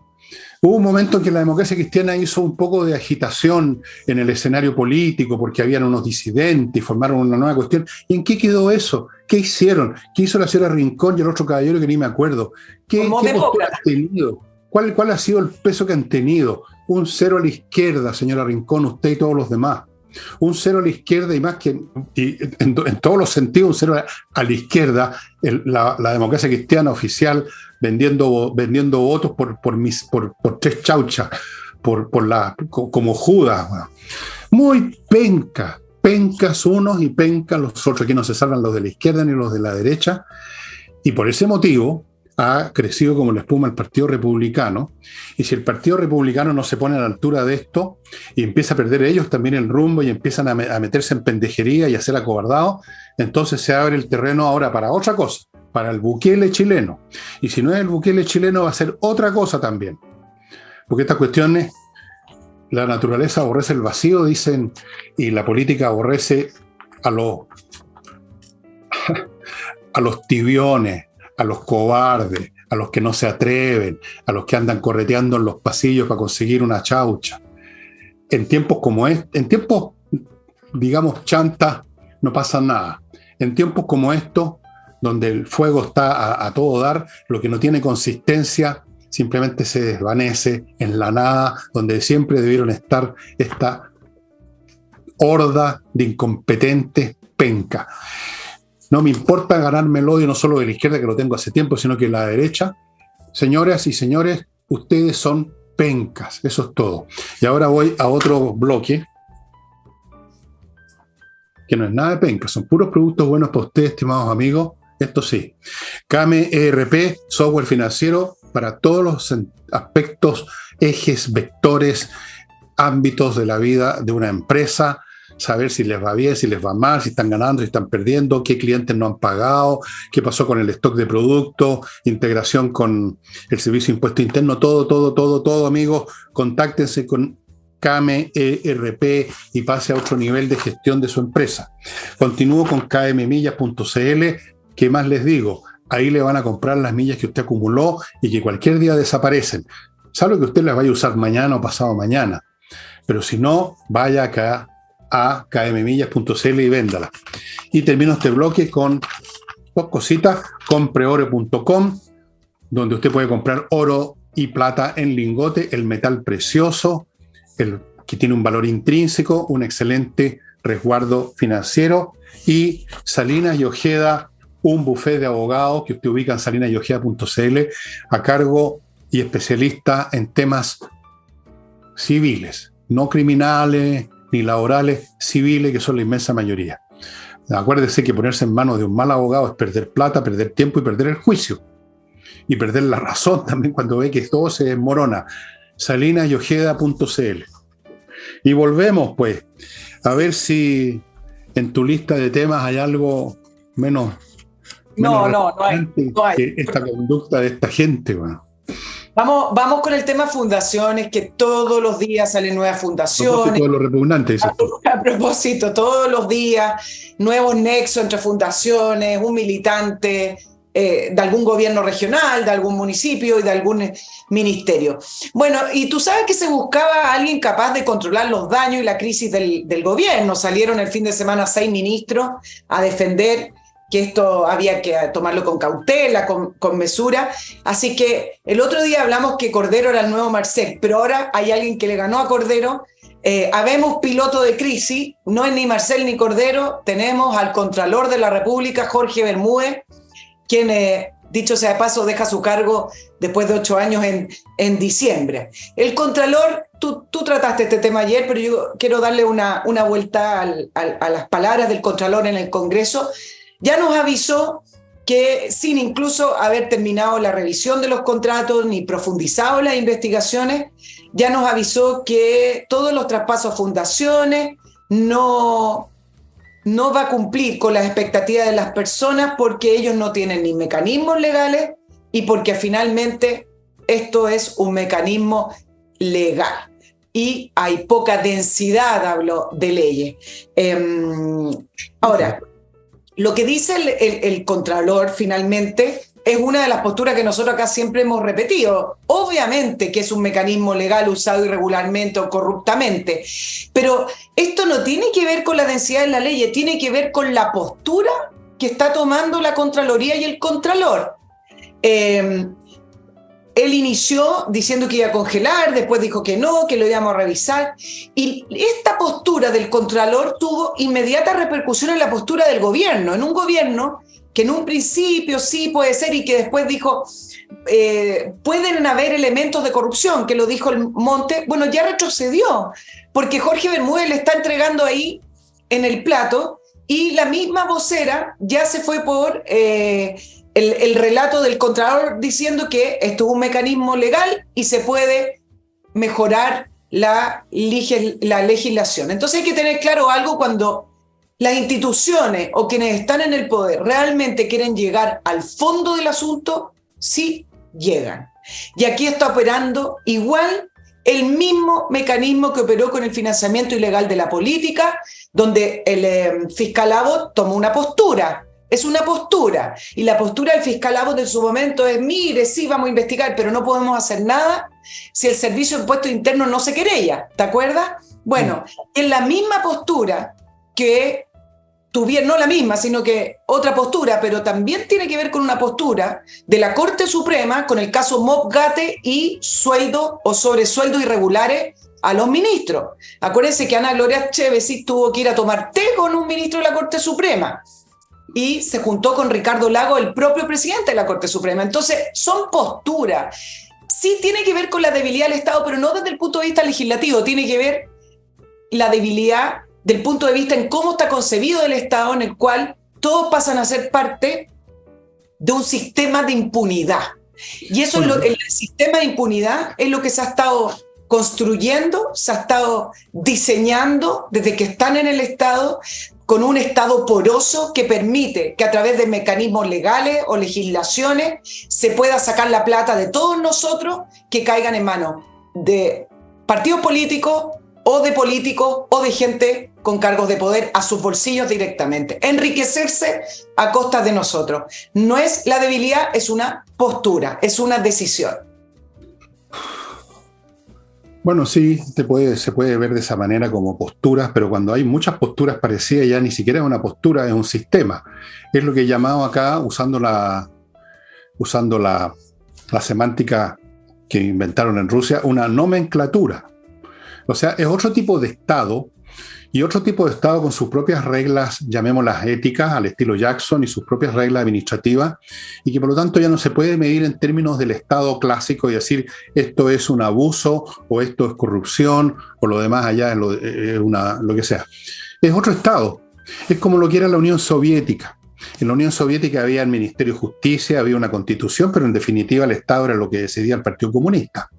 Hubo un momento en que la democracia cristiana hizo un poco de agitación en el escenario político porque habían unos disidentes y formaron una nueva cuestión. ¿Y en qué quedó eso? ¿Qué hicieron? ¿Qué hizo la señora Rincón y el otro caballero que ni me acuerdo? ¿Qué postura han tenido? ¿Cuál ha sido el peso que han tenido? Un cero a la izquierda, señora Rincón, usted y todos los demás. Un cero a la izquierda y más que en todos los sentidos, un cero a la izquierda, la democracia cristiana oficial vendiendo votos por tres chauchas, como Judas. Bueno. Muy pencas unos y pencas los otros, que no se salvan los de la izquierda ni los de la derecha, y por ese motivo ha crecido como la espuma el Partido Republicano, y si el Partido Republicano no se pone a la altura de esto y empieza a perder ellos también el rumbo y empiezan a meterse en pendejería y a ser acobardados, entonces se abre el terreno ahora para otra cosa, para el Bukele chileno. Y si no es el Bukele chileno, va a ser otra cosa también. Porque estas cuestiones, la naturaleza aborrece el vacío, dicen, y la política aborrece a los tibiones, a los cobardes, a los que no se atreven, a los que andan correteando en los pasillos para conseguir una chaucha. En tiempos como en tiempos, digamos, chantas, no pasa nada. En tiempos como estos, donde el fuego está a todo dar, lo que no tiene consistencia simplemente se desvanece en la nada, donde siempre debieron estar esta horda de incompetentes penca. No me importa ganarme el odio no solo de la izquierda, que lo tengo hace tiempo, sino que de la derecha. Señoras y señores, ustedes son pencas, eso es todo. Y ahora voy a otro bloque, que no es nada de penca, son puros productos buenos para ustedes, estimados amigos, esto sí. Kame ERP, software financiero para todos los aspectos, ejes, vectores, ámbitos de la vida de una empresa, saber si les va bien, si les va mal, si están ganando, si están perdiendo, qué clientes no han pagado, qué pasó con el stock de productos, integración con el servicio de impuesto interno, todo, amigos. Contáctense con Kame ERP y pase a otro nivel de gestión de su empresa. Continúo con kmmillas.cl. ¿Qué más les digo? Ahí le van a comprar las millas que usted acumuló y que cualquier día desaparecen. Salvo que usted las vaya a usar mañana o pasado mañana. Pero si no, vaya acá a kmmillas.cl y véndala. Y termino este bloque con dos cositas. Compreoro.com, donde usted puede comprar oro y plata en lingote, el metal precioso, el que tiene un valor intrínseco, un excelente resguardo financiero. Y Salinas y Ojeda, un buffet de abogados que usted ubica en salinasyojeda.cl, a cargo y especialista en temas civiles, no criminales ni laborales, civiles, que son la inmensa mayoría. Acuérdese que ponerse en manos de un mal abogado es perder plata, perder tiempo y perder el juicio. Y perder la razón también cuando ve que todo se desmorona. salinasyojeda.cl. Y volvemos, pues, a ver si en tu lista de temas hay algo menos no hay. Que esta conducta de esta gente, bueno. Vamos con el tema fundaciones, que todos los días salen nuevas fundaciones. A propósito de lo repugnante, dices tú. A propósito, todos los días, nuevos nexos entre fundaciones, un militante de algún gobierno regional, de algún municipio y de algún ministerio. Bueno, y tú sabes que se buscaba a alguien capaz de controlar los daños y la crisis del gobierno. Salieron el fin de semana 6 ministros a defender que esto había que tomarlo con cautela, con mesura. Así que el otro día hablamos que Cordero era el nuevo Marcel, pero ahora hay alguien que le ganó a Cordero. Habemos piloto de crisis, no es ni Marcel ni Cordero, tenemos al Contralor de la República, Jorge Bermúdez, quien, dicho sea de paso, deja su cargo después de 8 años en diciembre. El Contralor, tú trataste este tema ayer, pero yo quiero darle una vuelta a las palabras del Contralor en el Congreso. Ya nos avisó que, sin incluso haber terminado la revisión de los contratos ni profundizado las investigaciones, ya nos avisó que todos los traspasos a fundaciones no va a cumplir con las expectativas de las personas, porque ellos no tienen ni mecanismos legales y porque finalmente esto es un mecanismo legal y hay poca densidad, hablo de leyes. Ahora, lo que dice el Contralor finalmente es una de las posturas que nosotros acá siempre hemos repetido. Obviamente que es un mecanismo legal usado irregularmente o corruptamente, pero esto no tiene que ver con la densidad de la ley, tiene que ver con la postura que está tomando la Contraloría y el Contralor. Él inició diciendo que iba a congelar, después dijo que no, que lo íbamos a revisar. Y esta postura del Contralor tuvo inmediata repercusión en la postura del gobierno, en un gobierno que en un principio sí puede ser y que después dijo pueden haber elementos de corrupción, que lo dijo el Monte. Bueno, ya retrocedió, porque Jorge Bermúdez le está entregando ahí en el plato y la misma vocera ya se fue por el relato del Contralor diciendo que esto es un mecanismo legal y se puede mejorar la legislación. Entonces hay que tener claro algo: cuando las instituciones o quienes están en el poder realmente quieren llegar al fondo del asunto, sí llegan. Y aquí está operando igual el mismo mecanismo que operó con el financiamiento ilegal de la política, donde el fiscal Abbott tomó una postura. Es una postura, y la postura del fiscal Abbott en su momento es: mire, sí, vamos a investigar, pero no podemos hacer nada si el Servicio de Impuestos Internos no se querella, ¿te acuerdas? Bueno, en la misma postura que tuvieron, no la misma, sino que otra postura, pero también tiene que ver con una postura de la Corte Suprema con el caso Mobgate y sueldo o sobresueldos irregulares a los ministros. Acuérdense que Ana Gloria Chevesi tuvo que ir a tomar té con un ministro de la Corte Suprema y se juntó con Ricardo Lago, el propio presidente de la Corte Suprema. Entonces, son posturas. Sí tiene que ver con la debilidad del Estado, pero no desde el punto de vista legislativo. Tiene que ver la debilidad del punto de vista en cómo está concebido el Estado, en el cual todos pasan a ser parte de un sistema de impunidad. Y eso el sistema de impunidad es lo que se ha estado construyendo, se ha estado diseñando desde que están en el Estado, con un Estado poroso que permite que a través de mecanismos legales o legislaciones se pueda sacar la plata de todos nosotros que caigan en manos de partidos políticos o de gente con cargos de poder a sus bolsillos directamente. Enriquecerse a costa de nosotros. No es la debilidad, es una postura, es una decisión. Bueno, sí, se puede ver de esa manera como posturas, pero cuando hay muchas posturas parecidas ya ni siquiera es una postura, es un sistema. Es lo que he llamado acá, usando la semántica que inventaron en Rusia, una nomenclatura. O sea, es otro tipo de Estado, y otro tipo de Estado con sus propias reglas, llamémoslas éticas, al estilo Jackson, y sus propias reglas administrativas, y que por lo tanto ya no se puede medir en términos del Estado clásico y decir esto es un abuso, o esto es corrupción, o lo demás allá es lo que sea. Es otro Estado. Es como lo que era la Unión Soviética. En la Unión Soviética había el Ministerio de Justicia, había una constitución, pero en definitiva el Estado era lo que decidía el Partido Comunista.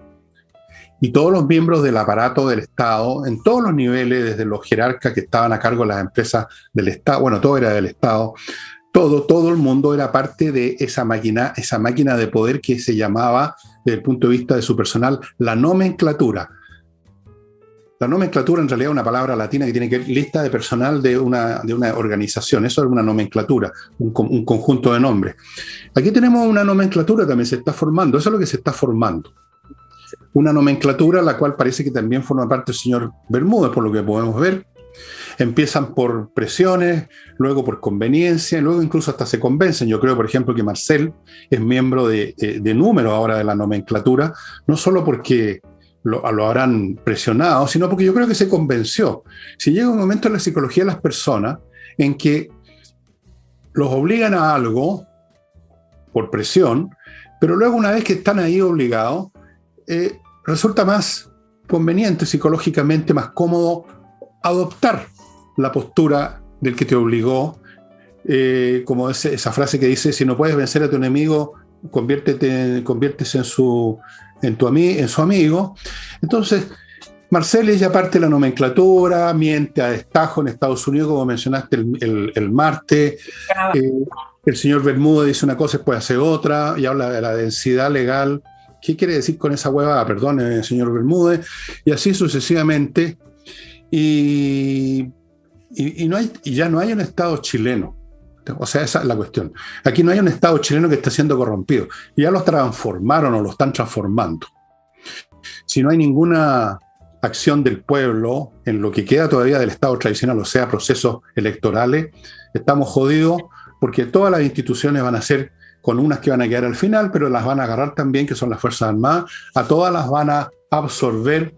Y todos los miembros del aparato del Estado, en todos los niveles, desde los jerarcas que estaban a cargo de las empresas del Estado, bueno, todo era del Estado, todo el mundo era parte de esa máquina de poder que se llamaba, desde el punto de vista de su personal, la nomenclatura. La nomenclatura en realidad es una palabra latina que tiene que ver lista de personal de una organización. Eso es una nomenclatura, un conjunto de nombres. Aquí tenemos una nomenclatura también, se está formando, eso es lo que se está formando. Una nomenclatura la cual parece que también forma parte del señor Bermúdez, por lo que podemos ver. Empiezan por presiones, luego por conveniencia, luego incluso hasta se convencen. Yo creo, por ejemplo, que Marcel es miembro de número ahora de la nomenclatura, no solo porque lo habrán presionado, sino porque yo creo que se convenció. Si llega un momento en la psicología de las personas en que los obligan a algo por presión, pero luego una vez que están ahí obligados, resulta más conveniente psicológicamente, más cómodo adoptar la postura del que te obligó, como esa frase que dice, si no puedes vencer a tu enemigo, conviértese en su amigo. Entonces, Marcel es ya parte de la nomenclatura, miente a destajo en Estados Unidos, como mencionaste el martes. El señor Bermúdez dice una cosa y después hace otra, y habla de la densidad legal. ¿Qué quiere decir con esa huevada? Perdón, señor Bermúdez. Y así sucesivamente. Y ya no hay un Estado chileno. O sea, esa es la cuestión. Aquí no hay un Estado chileno que esté siendo corrompido. Ya lo transformaron o lo están transformando. Si no hay ninguna acción del pueblo en lo que queda todavía del Estado tradicional, o sea, procesos electorales, estamos jodidos porque todas las instituciones van a ser, con unas que van a quedar al final, pero las van a agarrar también, que son las Fuerzas Armadas, a todas las van a absorber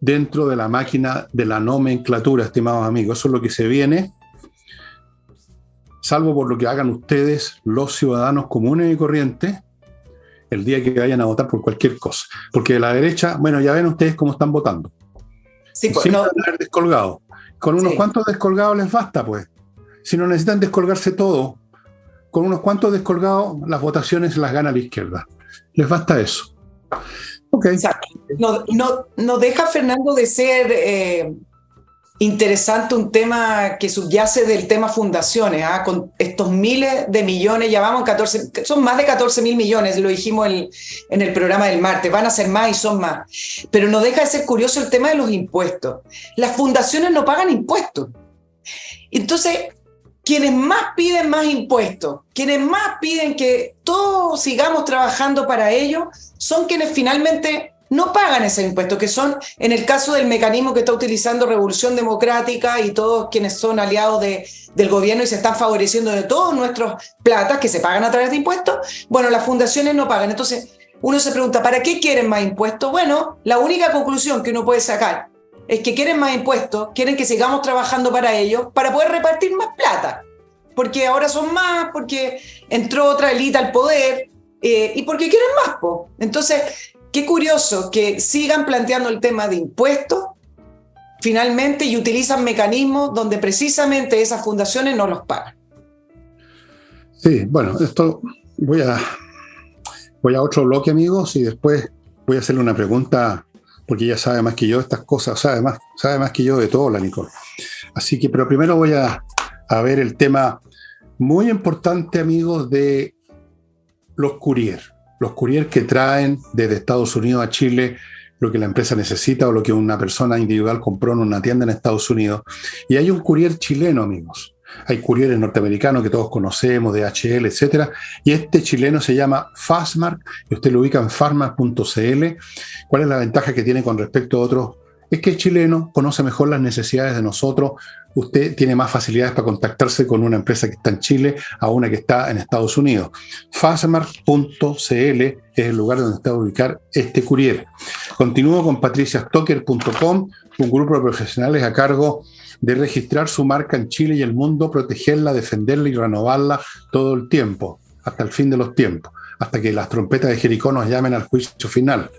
dentro de la máquina de la nomenclatura, estimados amigos. Eso es lo que se viene, salvo por lo que hagan ustedes, los ciudadanos comunes y corrientes, el día que vayan a votar por cualquier cosa. Porque de la derecha, bueno, ya ven ustedes cómo están votando. Sí, pues, sin tener descolgados. Con unos cuantos descolgados les basta, pues. Si no necesitan descolgarse todo, con unos cuantos descolgados, las votaciones las gana la izquierda. Les basta eso. Okay. No deja, Fernando, de ser interesante un tema que subyace del tema fundaciones, con estos miles de millones, ya vamos 14, son más de 14.000 millones, lo dijimos en el programa del martes, van a ser más y son más. Pero no deja de ser curioso el tema de los impuestos. Las fundaciones no pagan impuestos. Entonces, quienes más piden más impuestos, quienes más piden que todos sigamos trabajando para ellos, son quienes finalmente no pagan ese impuesto, que son, en el caso del mecanismo que está utilizando Revolución Democrática y todos quienes son aliados del gobierno y se están favoreciendo de todos nuestros platas que se pagan a través de impuestos, bueno, las fundaciones no pagan. Entonces, uno se pregunta, ¿para qué quieren más impuestos? Bueno, la única conclusión que uno puede sacar es que quieren más impuestos, quieren que sigamos trabajando para ellos, para poder repartir más plata, porque ahora son más, porque entró otra élite al poder y porque quieren más, po. Entonces, qué curioso que sigan planteando el tema de impuestos finalmente y utilizan mecanismos donde precisamente esas fundaciones no los pagan. Sí, bueno, esto Voy a, voy a otro bloque, amigos, y después voy a hacerle una pregunta, porque ella sabe más que yo de estas cosas, sabe más que yo de todo, la Nicole. Así que, pero primero voy a ver el tema muy importante, amigos, de los courier. Los courier que traen desde Estados Unidos a Chile lo que la empresa necesita o lo que una persona individual compró en una tienda en Estados Unidos. Y hay un courier chileno, amigos. Hay courieres norteamericanos que todos conocemos, DHL, etcétera. Y este chileno se llama Fastmark, y usted lo ubica en fastmark.cl. ¿Cuál es la ventaja que tiene con respecto a otros? Es que el chileno conoce mejor las necesidades de nosotros. Usted tiene más facilidades para contactarse con una empresa que está en Chile a una que está en Estados Unidos. Fastmark.cl es el lugar donde está a ubicar este courier. Continúo con patriciastocker.com, un grupo de profesionales a cargo de registrar su marca en Chile y el mundo, protegerla, defenderla y renovarla todo el tiempo, hasta el fin de los tiempos, hasta que las trompetas de Jericó nos llamen al juicio final.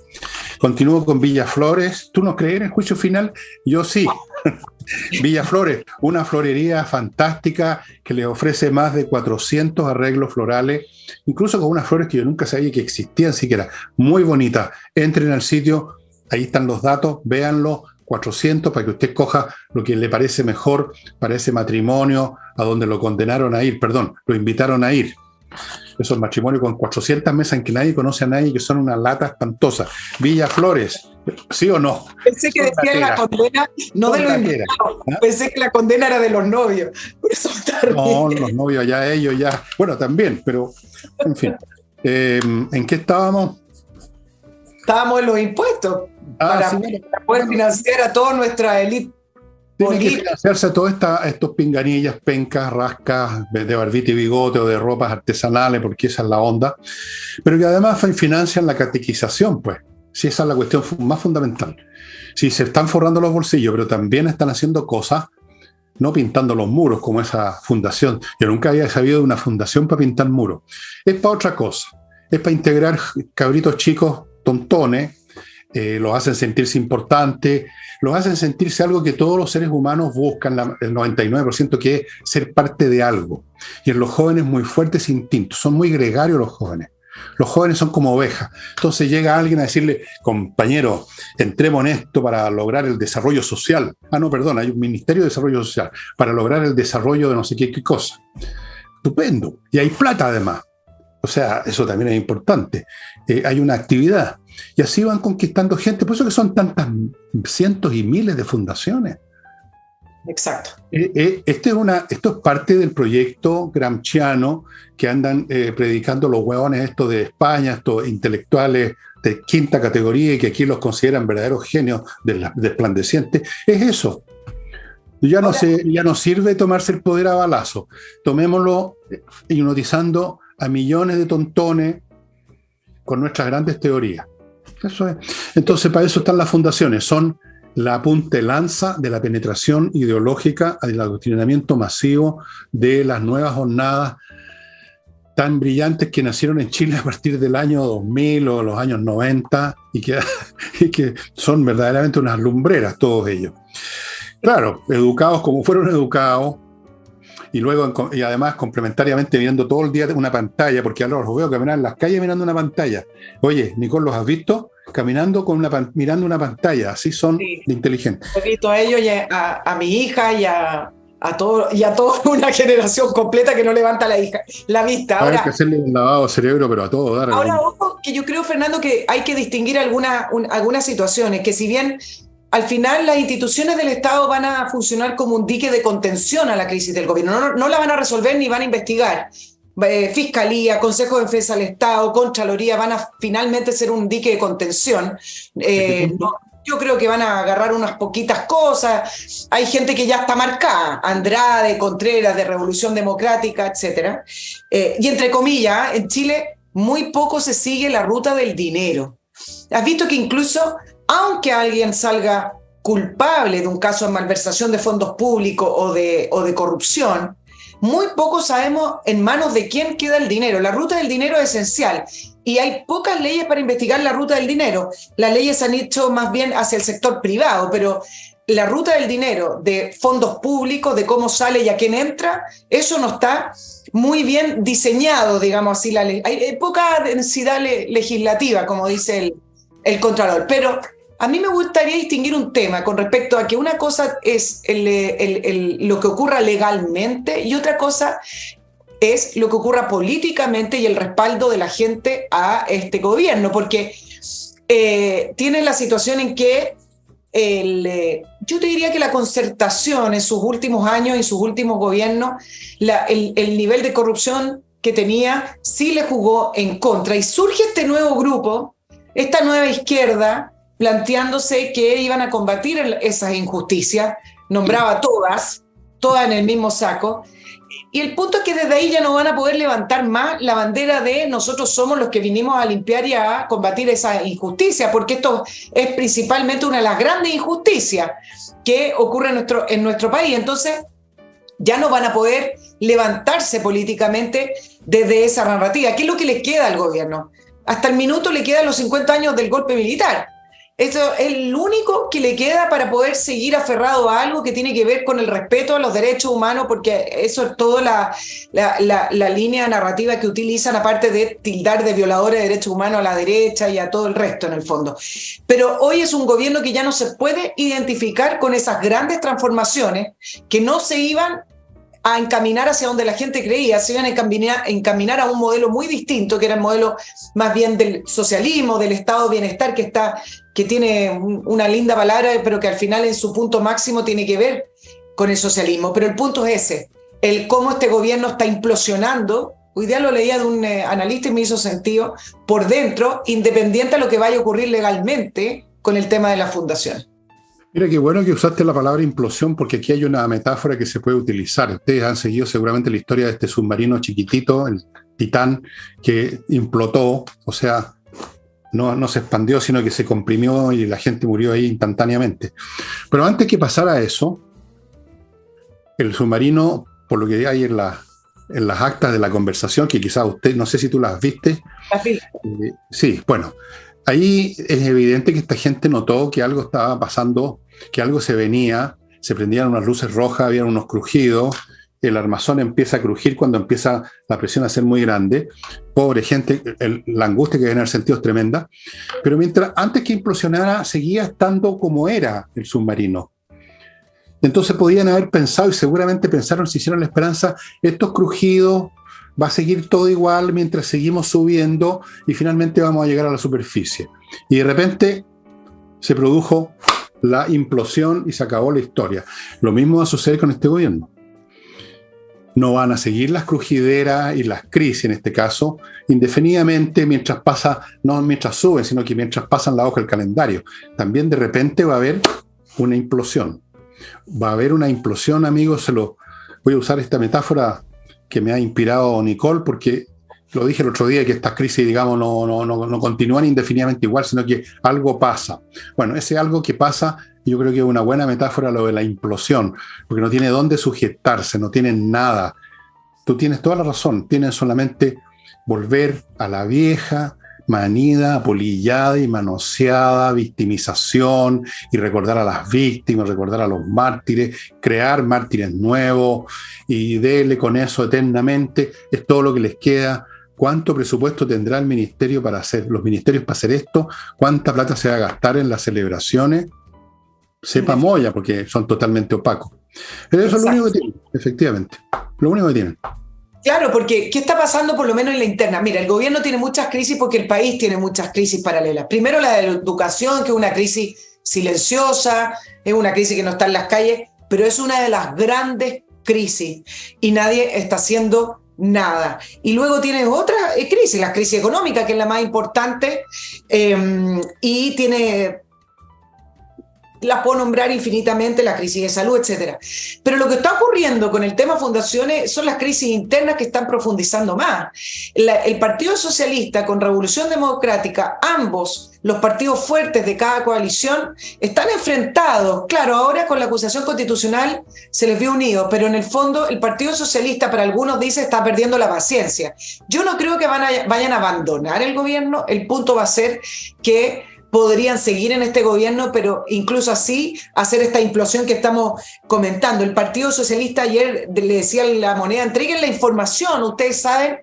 Continúo con Villaflores. ¿Tú no crees en el juicio final? Yo sí. Villaflores, una florería fantástica que le ofrece más de 400 arreglos florales, incluso con unas flores que yo nunca sabía que existían siquiera. Muy bonita. Entren al sitio, ahí están los datos, véanlo. 400 para que usted coja lo que le parece mejor para ese matrimonio a donde lo condenaron a ir, lo invitaron a ir. Esos matrimonios con 400 mesas en que nadie conoce a nadie, que son una lata espantosa. Villaflores, ¿sí o no? Pensé que decía la condena, no de los invitados. ¿Ah? Pensé que la condena era de los novios. Por eso no, los novios ya, ellos ya. Bueno, también, pero en fin. ¿En qué estábamos? Estábamos en los impuestos. Para poder financiar a toda nuestra élite. Tiene que financiarse a todas estos pinganillas, pencas, rascas de barbita y bigote o de ropas artesanales, porque esa es la onda, pero que además financian la catequización, pues. Sí, esa es la cuestión más fundamental. Sí, se están forrando los bolsillos, pero también están haciendo cosas, no pintando los muros como esa fundación. Yo nunca había sabido de una fundación para pintar muros. Es para otra cosa. Es para integrar cabritos chicos tontones. Los hacen sentirse importantes, los hacen sentirse algo que todos los seres humanos buscan, el 99%, que es ser parte de algo. Y en los jóvenes muy fuertes instintos, son muy gregarios los jóvenes. Los jóvenes son como ovejas. Entonces llega alguien a decirle, compañero, entremos en esto para lograr el desarrollo social. No, perdón, hay un Ministerio de Desarrollo Social, para lograr el desarrollo de no sé qué cosa. Estupendo. Y hay plata además. O sea, eso también es importante. Hay una actividad. Y así van conquistando gente. Por eso que son tantas cientos y miles de fundaciones. Exacto. Esto es parte del proyecto gramsciano que andan predicando los huevones estos de España, estos intelectuales de quinta categoría y que aquí los consideran verdaderos genios desplandecientes. Es eso. Ya no sirve tomarse el poder a balazo. Tomémoslo hipnotizando a millones de tontones con nuestras grandes teorías. Eso es. Entonces, para eso están las fundaciones. Son la punta de lanza de la penetración ideológica, del adoctrinamiento masivo de las nuevas jornadas tan brillantes que nacieron en Chile a partir del año 2000 o los años 90 y que son verdaderamente unas lumbreras todos ellos. Claro, educados como fueron educados, y además complementariamente mirando todo el día una pantalla, porque ahora los veo caminar en las calles mirando una pantalla. Oye, Nicole, ¿los has visto? Caminando mirando una pantalla, así son de inteligentes. He visto a ellos y a mi hija y a toda una generación completa que no levanta la vista. Ahora, hay que hacerle un lavado de cerebro, pero a todo dar. Ahora, ojo, que yo creo, Fernando, que hay que distinguir algunas situaciones, que si bien al final las instituciones del Estado van a funcionar como un dique de contención a la crisis del gobierno, no la van a resolver ni van a investigar. Fiscalía, Consejo de Defensa del Estado, Contraloría van a finalmente ser un dique de contención. Yo creo que van a agarrar unas poquitas cosas. Hay gente que ya está marcada, Andrade, Contreras, de Revolución Democrática, etc. Y entre comillas, en Chile muy poco se sigue la ruta del dinero. ¿Has visto que incluso, aunque alguien salga culpable de un caso de malversación de fondos públicos o de corrupción, muy poco sabemos en manos de quién queda el dinero? La ruta del dinero es esencial y hay pocas leyes para investigar la ruta del dinero. Las leyes se han hecho más bien hacia el sector privado, pero la ruta del dinero, de fondos públicos, de cómo sale y a quién entra, eso no está muy bien diseñado, digamos así. Hay poca densidad legislativa, como dice el Contralor. Pero a mí me gustaría distinguir un tema con respecto a que una cosa es lo que ocurra legalmente y otra cosa es lo que ocurra políticamente y el respaldo de la gente a este gobierno, porque tiene la situación en que yo te diría que la concertación en sus últimos años y sus últimos gobiernos, el nivel de corrupción que tenía sí le jugó en contra. Y surge este nuevo grupo, esta nueva izquierda, planteándose que iban a combatir esas injusticias, nombraba todas en el mismo saco. Y el punto es que desde ahí ya no van a poder levantar más la bandera de nosotros somos los que vinimos a limpiar y a combatir esa injusticia, porque esto es principalmente una de las grandes injusticias que ocurre en nuestro país. Entonces, ya no van a poder levantarse políticamente desde esa narrativa. ¿Qué es lo que les queda al gobierno? Hasta el minuto le quedan los 50 años del golpe militar. Esto es el único que le queda para poder seguir aferrado a algo que tiene que ver con el respeto a los derechos humanos, porque eso es toda la línea narrativa que utilizan, aparte de tildar de violadores de derechos humanos a la derecha y a todo el resto en el fondo. Pero hoy es un gobierno que ya no se puede identificar con esas grandes transformaciones que no se iban a encaminar hacia donde la gente creía, se iban a encaminar a un modelo muy distinto, que era el modelo más bien del socialismo, del estado de bienestar, que tiene una linda palabra, pero que al final en su punto máximo tiene que ver con el socialismo. Pero el punto es ese, el cómo este gobierno está implosionando. Hoy día lo leía de un analista y me hizo sentido, por dentro, independiente a lo que vaya a ocurrir legalmente con el tema de la fundación. Mira, qué bueno que usaste la palabra implosión, porque aquí hay una metáfora que se puede utilizar. Ustedes han seguido seguramente la historia de este submarino chiquitito, el Titán, que implotó, o sea, no se expandió, sino que se comprimió y la gente murió ahí instantáneamente. Pero antes que pasara eso, el submarino, por lo que hay en las actas de la conversación, que quizás usted, no sé si tú las viste. Sí, bueno, ahí es evidente que esta gente notó que algo estaba pasando, que algo se venía, se prendían unas luces rojas, había unos crujidos, el armazón empieza a crujir cuando empieza la presión a ser muy grande. Pobre gente, la angustia que deben haber sentido es tremenda. Pero antes que implosionara, seguía estando como era el submarino. Entonces podían haber pensado, y seguramente pensaron, se hicieron la esperanza, estos crujidos, va a seguir todo igual mientras seguimos subiendo y finalmente vamos a llegar a la superficie. Y de repente se produjo la implosión y se acabó la historia. Lo mismo va a suceder con este gobierno. No van a seguir las crujideras y las crisis, en este caso, indefinidamente mientras pasa, no mientras suben, sino que mientras pasan la hoja del calendario. También de repente va a haber una implosión. Va a haber una implosión, amigos. Voy a usar esta metáfora que me ha inspirado Nicole, porque lo dije el otro día, que estas crisis, digamos, no continúan indefinidamente igual, sino que algo pasa. Bueno, ese algo que pasa, yo creo que es una buena metáfora lo de la implosión, porque no tiene dónde sujetarse, no tienen nada. Tú tienes toda la razón, tienen solamente volver a la vieja manida, apolillada y manoseada victimización, y recordar a las víctimas, recordar a los mártires, crear mártires nuevos, y dele con eso eternamente. Es todo lo que les queda. ¿Cuánto presupuesto tendrá el ministerio los ministerios para hacer esto? ¿Cuánta plata se va a gastar en las celebraciones? Sepa moya, porque son totalmente opacos. Pero eso es lo único que tienen, efectivamente. Lo único que tienen. Claro, porque ¿qué está pasando por lo menos en la interna? Mira, el gobierno tiene muchas crisis porque el país tiene muchas crisis paralelas. Primero la de la educación, que es una crisis silenciosa, es una crisis que no está en las calles, pero es una de las grandes crisis y nadie está haciendo nada. Y luego tienes otras crisis, la crisis económica, que es la más importante, y tiene... las puedo nombrar infinitamente, la crisis de salud, etc. Pero lo que está ocurriendo con el tema fundaciones son las crisis internas que están profundizando más. El Partido Socialista con Revolución Democrática, ambos, los partidos fuertes de cada coalición, están enfrentados. Claro, ahora con la acusación constitucional se les vio unidos, pero en el fondo el Partido Socialista, para algunos dice, está perdiendo la paciencia. Yo no creo que vayan a abandonar el gobierno. El punto va a ser que podrían seguir en este gobierno, pero incluso así hacer esta implosión que estamos comentando. El Partido Socialista ayer le decía a La Moneda, entreguen la información, ustedes saben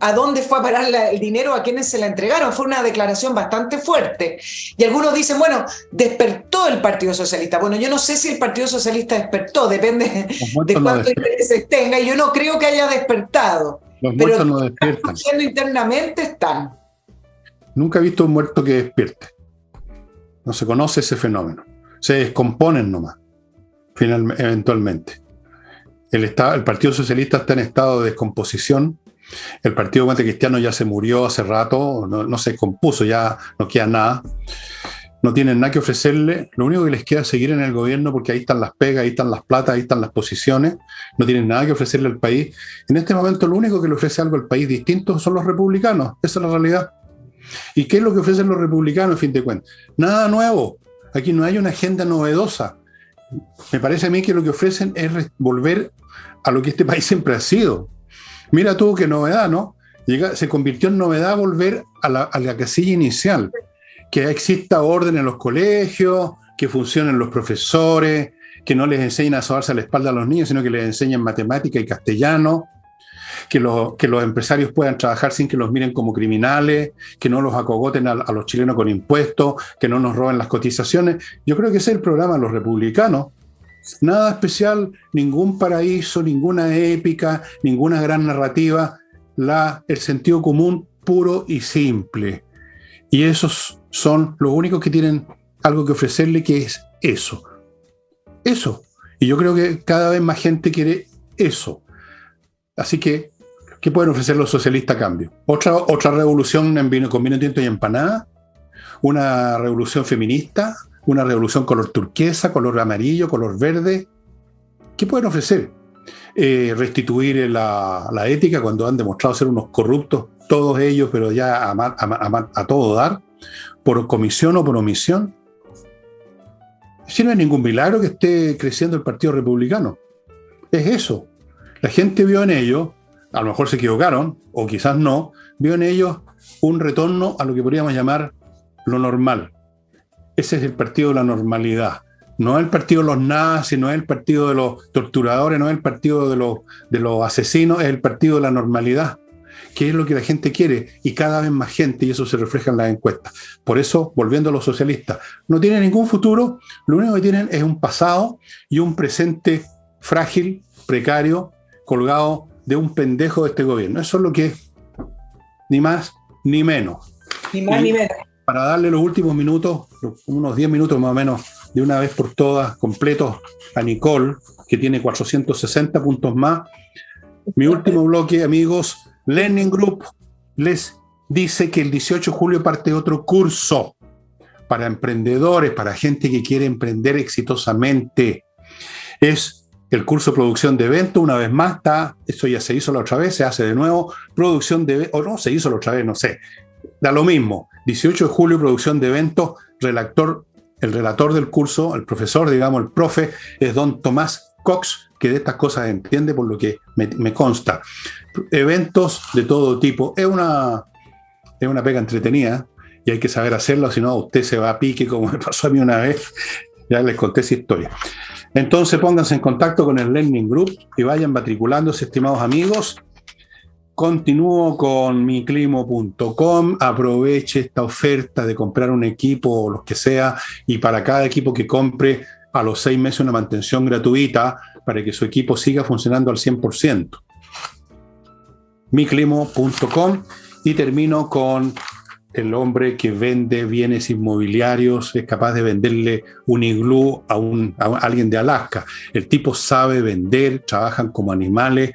a dónde fue a parar el dinero, a quienes se la entregaron. Fue una declaración bastante fuerte. Y algunos dicen, bueno, despertó el Partido Socialista. Bueno, yo no sé si el Partido Socialista despertó, depende de cuántos intereses tenga, y yo no creo que haya despertado. Los muertos no despiertan. Pero internamente están. Nunca he visto un muerto que despierte. No se conoce ese fenómeno. Se descomponen nomás, eventualmente. El Partido Socialista está en estado de descomposición. El Partido Puente Cristiano ya se murió hace rato, no se descompuso, ya no queda nada. No tienen nada que ofrecerle. Lo único que les queda es seguir en el gobierno, porque ahí están las pegas, ahí están las platas, ahí están las posiciones. No tienen nada que ofrecerle al país. En este momento lo único que le ofrece algo al país distinto son los republicanos. Esa es la realidad. ¿Y qué es lo que ofrecen los republicanos, a fin de cuentas? Nada nuevo. Aquí no hay una agenda novedosa. Me parece a mí que lo que ofrecen es volver a lo que este país siempre ha sido. Mira tú qué novedad, ¿no? Se convirtió en novedad volver a la casilla inicial. Que exista orden en los colegios, que funcionen los profesores, que no les enseñen a sobarse a la espalda a los niños, sino que les enseñen matemática y castellano, que los empresarios puedan trabajar sin que los miren como criminales, que no los acogoten a los chilenos con impuestos, que no nos roben las cotizaciones. Yo creo que ese es el programa de los republicanos. Nada especial, ningún paraíso, ninguna épica, ninguna gran narrativa, el sentido común puro y simple. Y esos son los únicos que tienen algo que ofrecerle, que es eso. Eso. Y yo creo que cada vez más gente quiere eso. Así que, ¿qué pueden ofrecer los socialistas a cambio? ¿Otra revolución con vino tinto y empanada? ¿Una revolución feminista? ¿Una revolución color turquesa, color amarillo, color verde? ¿Qué pueden ofrecer? Restituir la ética cuando han demostrado ser unos corruptos, todos ellos, pero ya a todo dar, por comisión o por omisión. Si no es ningún milagro que esté creciendo el Partido Republicano. Es eso. La gente vio en ellos, a lo mejor se equivocaron, o quizás no, vio en ellos un retorno a lo que podríamos llamar lo normal. Ese es el partido de la normalidad. No es el partido de los nazis, no es el partido de los torturadores, no es el partido de los asesinos, es el partido de la normalidad, que es lo que la gente quiere, y cada vez más gente, y eso se refleja en las encuestas. Por eso, volviendo a los socialistas, no tienen ningún futuro, lo único que tienen es un pasado y un presente frágil, precario, colgado de un pendejo de este gobierno. Eso es lo que es, ni más ni menos. Ni más ni menos. Para darle los últimos minutos, unos 10 minutos más o menos, de una vez por todas, completos a Nicole, que tiene 460 puntos más. Mi último bloque, amigos, Learning Group les dice que el 18 de julio parte otro curso para emprendedores, para gente que quiere emprender exitosamente. Es el curso de producción de eventos, una vez más, eso ya se hizo la otra vez, se hace de nuevo, producción de eventos, o no, se hizo la otra vez, no sé, da lo mismo. 18 de julio, producción de eventos, el relator del curso, el profesor, digamos, el profe, es don Tomás Cox, que de estas cosas entiende por lo que me consta. Eventos de todo tipo. Es una pega entretenida y hay que saber hacerlo, si no usted se va a pique, como me pasó a mí una vez. Ya les conté esa historia. Entonces pónganse en contacto con el Learning Group y vayan matriculándose, estimados amigos. Continúo con miclimo.com, aproveche esta oferta de comprar un equipo o lo que sea, y para cada equipo que compre, a los 6 meses una mantención gratuita para que su equipo siga funcionando al 100%. miclimo.com. Y termino con el hombre que vende bienes inmobiliarios, es capaz de venderle un iglú a alguien de Alaska. El tipo sabe vender, trabajan como animales,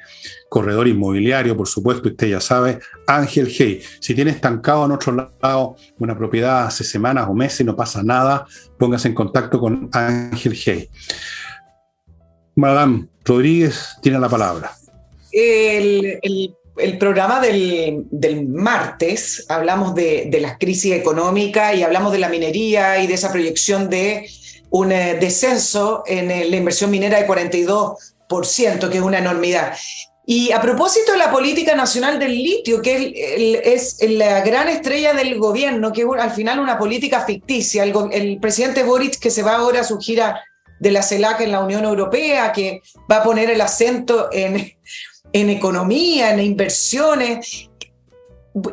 corredor inmobiliario, por supuesto, usted ya sabe, Ángel Hey. Si tiene estancado en otro lado una propiedad hace semanas o meses y no pasa nada, póngase en contacto con Ángel Hey. Madame Rodríguez tiene la palabra. El programa del martes hablamos de las crisis económicas y hablamos de la minería y de esa proyección de un descenso en la inversión minera de 42%, que es una enormidad. Y a propósito de la política nacional del litio, que es la gran estrella del gobierno, que es al final una política ficticia, el presidente Boric, que se va ahora a su gira de la CELAC en la Unión Europea, que va a poner el acento en economía, en inversiones.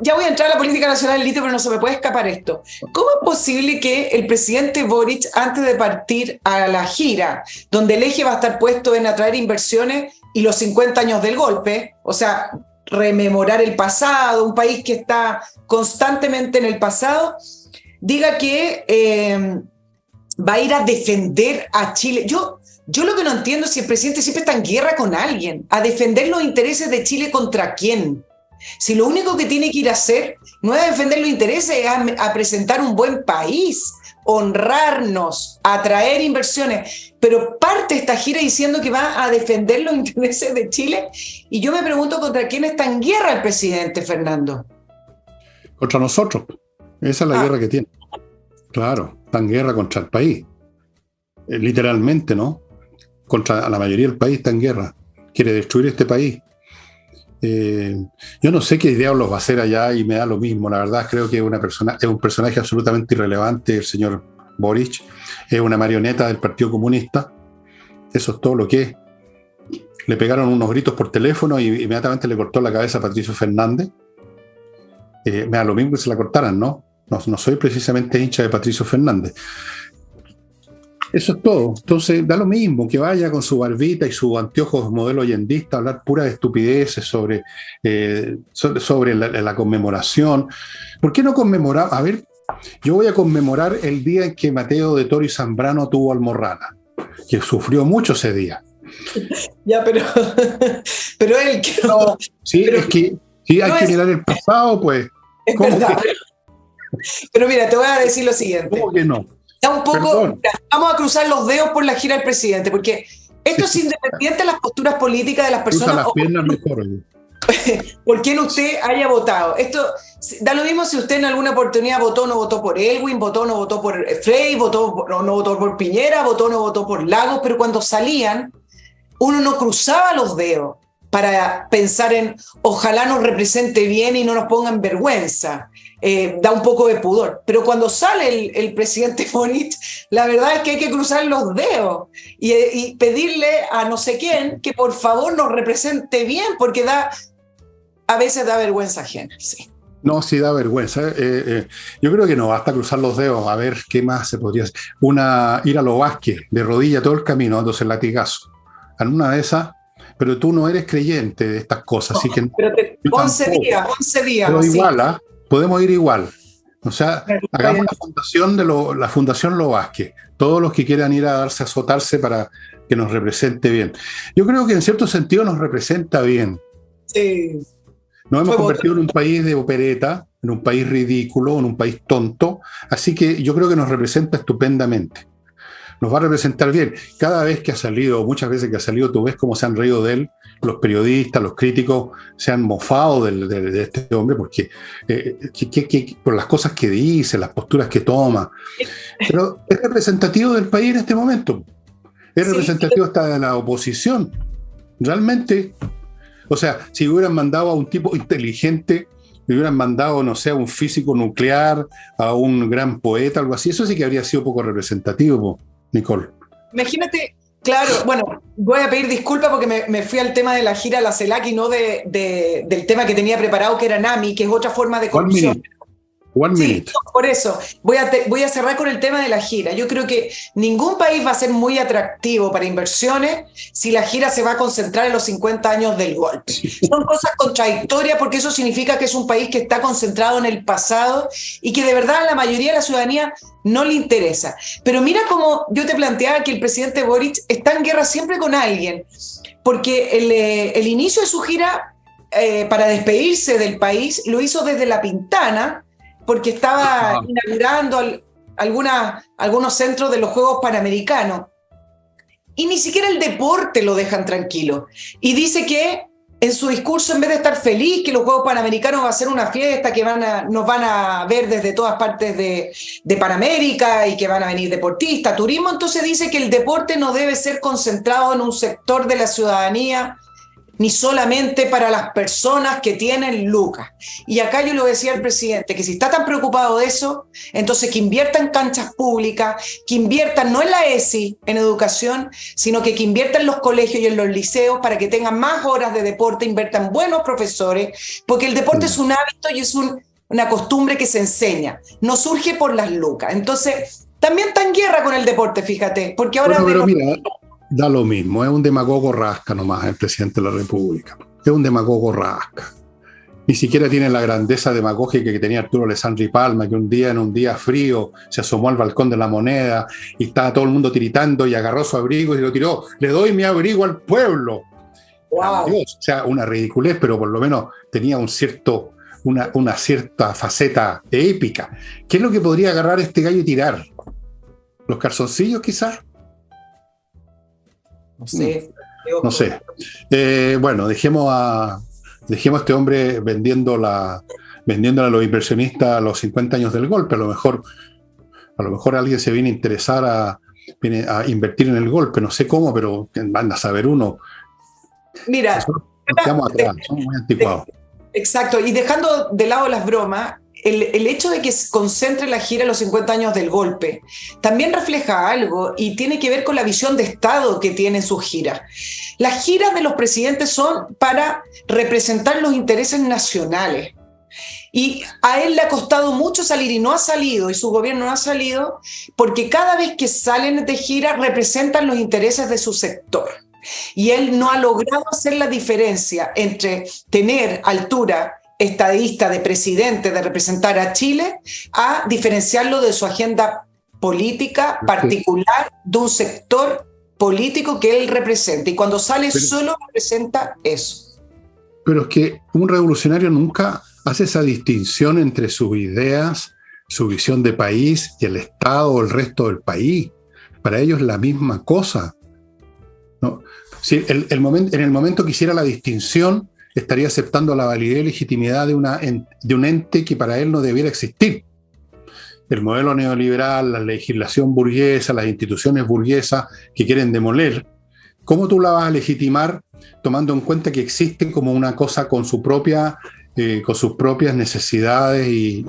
Ya voy a entrar a la política nacional del litio, pero no se me puede escapar esto. ¿Cómo es posible que el presidente Boric, antes de partir a la gira, donde el eje va a estar puesto en atraer inversiones y los 50 años del golpe, o sea, rememorar el pasado, un país que está constantemente en el pasado, diga que va a ir a defender a Chile? Yo lo que no entiendo es si el presidente siempre está en guerra con alguien, a defender los intereses de Chile contra quién. Si lo único que tiene que ir a hacer no es a defender los intereses, es a presentar un buen país, honrarnos, atraer inversiones, pero parte esta gira diciendo que va a defender los intereses de Chile, y yo me pregunto contra quién está en guerra el presidente, Fernando. Contra nosotros. Esa es la guerra que tiene. Claro, está en guerra contra el país. Literalmente, ¿no? Contra la mayoría del país está en guerra. Quiere destruir este país. Yo no sé qué diablos va a hacer allá y me da lo mismo. La verdad creo que es un personaje absolutamente irrelevante el señor Boric. Es una marioneta del Partido Comunista. Eso es todo lo que es. Le pegaron unos gritos por teléfono y inmediatamente le cortó la cabeza a Patricio Fernández. Me da lo mismo que se la cortaran, ¿no? No soy precisamente hincha de Patricio Fernández. Eso es todo. Entonces da lo mismo que vaya con su barbita y sus anteojos modelo allendista a hablar puras estupideces sobre la conmemoración. ¿Por qué no conmemorar? A ver, yo voy a conmemorar el día en que Mateo de Toro y Zambrano tuvo almorrana, que sufrió mucho ese día. Ya, pero él que no. Sí, pero, es que sí, hay que mirar el pasado, pues. Es verdad. Pero mira, te voy a decir lo siguiente. ¿Cómo que no? Ya un poco, mira, vamos a cruzar los dedos por la gira del presidente, porque esto es independiente de las posturas políticas de las personas. Cruza las piernas mejor. Por quién usted haya votado. Esto da lo mismo si usted en alguna oportunidad votó o no votó por Elwin, votó o no votó por Frey, votó o no votó por Piñera, votó o no votó por Lagos, pero cuando salían, uno no cruzaba los dedos para pensar en ojalá nos represente bien y no nos ponga en vergüenza. Da un poco de pudor. Pero cuando sale el presidente Boric, la verdad es que hay que cruzar los dedos y pedirle a no sé quién que por favor nos represente bien, porque a veces da vergüenza ajena. Sí. No, sí da vergüenza. Yo creo que no basta cruzar los dedos. A ver qué más se podría hacer. Ir a los Vázquez, de rodilla todo el camino, dándose el latigazo. En una de esas, pero tú no eres creyente de estas cosas. Así que pero 11 días. Pero sí. igual, podemos ir igual. O sea, hagamos la Fundación Lo Vázquez. Todos los que quieran ir a darse a azotarse para que nos represente bien. Yo creo que en cierto sentido nos representa bien. Sí. Nos hemos convertido en un país de opereta, en un país ridículo, en un país tonto. Así que yo creo que nos representa estupendamente. Nos va a representar bien. Cada vez que ha salido, muchas veces que ha salido, tú ves cómo se han reído de él. Los periodistas, los críticos se han mofado de este hombre porque por las cosas que dice, las posturas que toma. Pero es representativo del país en este momento. Es representativo hasta de la oposición. Realmente, o sea, si hubieran mandado a un tipo inteligente, si hubieran mandado, no sé, a un físico nuclear, a un gran poeta, algo así, eso sí que habría sido poco representativo, Nicole. Imagínate. Claro, bueno, voy a pedir disculpas porque me fui al tema de la gira a la CELAC y no del tema que tenía preparado, que era NAMI, que es otra forma de corrupción. One minute. No, por eso, voy a cerrar con el tema de la gira. Yo creo que ningún país va a ser muy atractivo para inversiones si la gira se va a concentrar en los 50 años del golpe. Son cosas contradictorias porque eso significa que es un país que está concentrado en el pasado y que de verdad a la mayoría de la ciudadanía no le interesa. Pero mira cómo yo te planteaba que el presidente Boric está en guerra siempre con alguien, porque el inicio de su gira para despedirse del país lo hizo desde La Pintana, porque estaba inaugurando algunos centros de los Juegos Panamericanos. Y ni siquiera el deporte lo dejan tranquilo. Y dice que en su discurso, en vez de estar feliz que los Juegos Panamericanos va a ser una fiesta, que nos van a ver desde todas partes de Panamérica y que van a venir deportistas, turismo, entonces dice que el deporte no debe ser concentrado en un sector de la ciudadanía ni solamente para las personas que tienen lucas. Y acá yo le decía al presidente que si está tan preocupado de eso, entonces que invierta en canchas públicas, que invierta no en la ESI, en educación, sino que invierta en los colegios y en los liceos para que tengan más horas de deporte, invierta en buenos profesores, porque el deporte es un hábito y es una costumbre que se enseña, no surge por las lucas. Entonces, también está en guerra con el deporte, fíjate, porque ahora... Bueno, pero mira, da lo mismo, es un demagogo rasca nomás el presidente de la República. Es un demagogo rasca. Ni siquiera tiene la grandeza demagógica que tenía Arturo Alessandri Palma, que en un día frío, se asomó al balcón de la Moneda y estaba todo el mundo tiritando y agarró su abrigo y lo tiró. Le doy mi abrigo al pueblo. Wow. Dios, o sea, una ridiculez, pero por lo menos tenía una cierta faceta épica. ¿Qué es lo que podría agarrar este gallo y tirar? ¿Los calzoncillos quizás? No sé. No sé. Bueno, dejemos a este hombre vendiéndole a los inversionistas a los 50 años del golpe. A lo mejor alguien se viene a interesar viene a invertir en el golpe. No sé cómo, pero van a saber uno. Mira, nosotros nos quedamos atrás, somos muy anticuados. Exacto, y dejando de lado las bromas, el hecho de que se concentre la gira en los 50 años del golpe también refleja algo y tiene que ver con la visión de Estado que tiene su gira. Las giras de los presidentes son para representar los intereses nacionales. Y a él le ha costado mucho salir y no ha salido, y su gobierno no ha salido, porque cada vez que salen de gira representan los intereses de su sector. Y él no ha logrado hacer la diferencia entre tener altura estadista de presidente, de representar a Chile, a diferenciarlo de su agenda política particular de un sector político que él representa. Y cuando sale solo representa eso. Pero es que un revolucionario nunca hace esa distinción entre sus ideas, su visión de país y el Estado o el resto del país. Para ellos es la misma cosa. ¿No? Si en el momento que hiciera la distinción, estaría aceptando la validez y legitimidad de un ente que para él no debiera existir. El modelo neoliberal, la legislación burguesa, las instituciones burguesas que quieren demoler, ¿cómo tú la vas a legitimar tomando en cuenta que existe como una cosa con sus propias necesidades y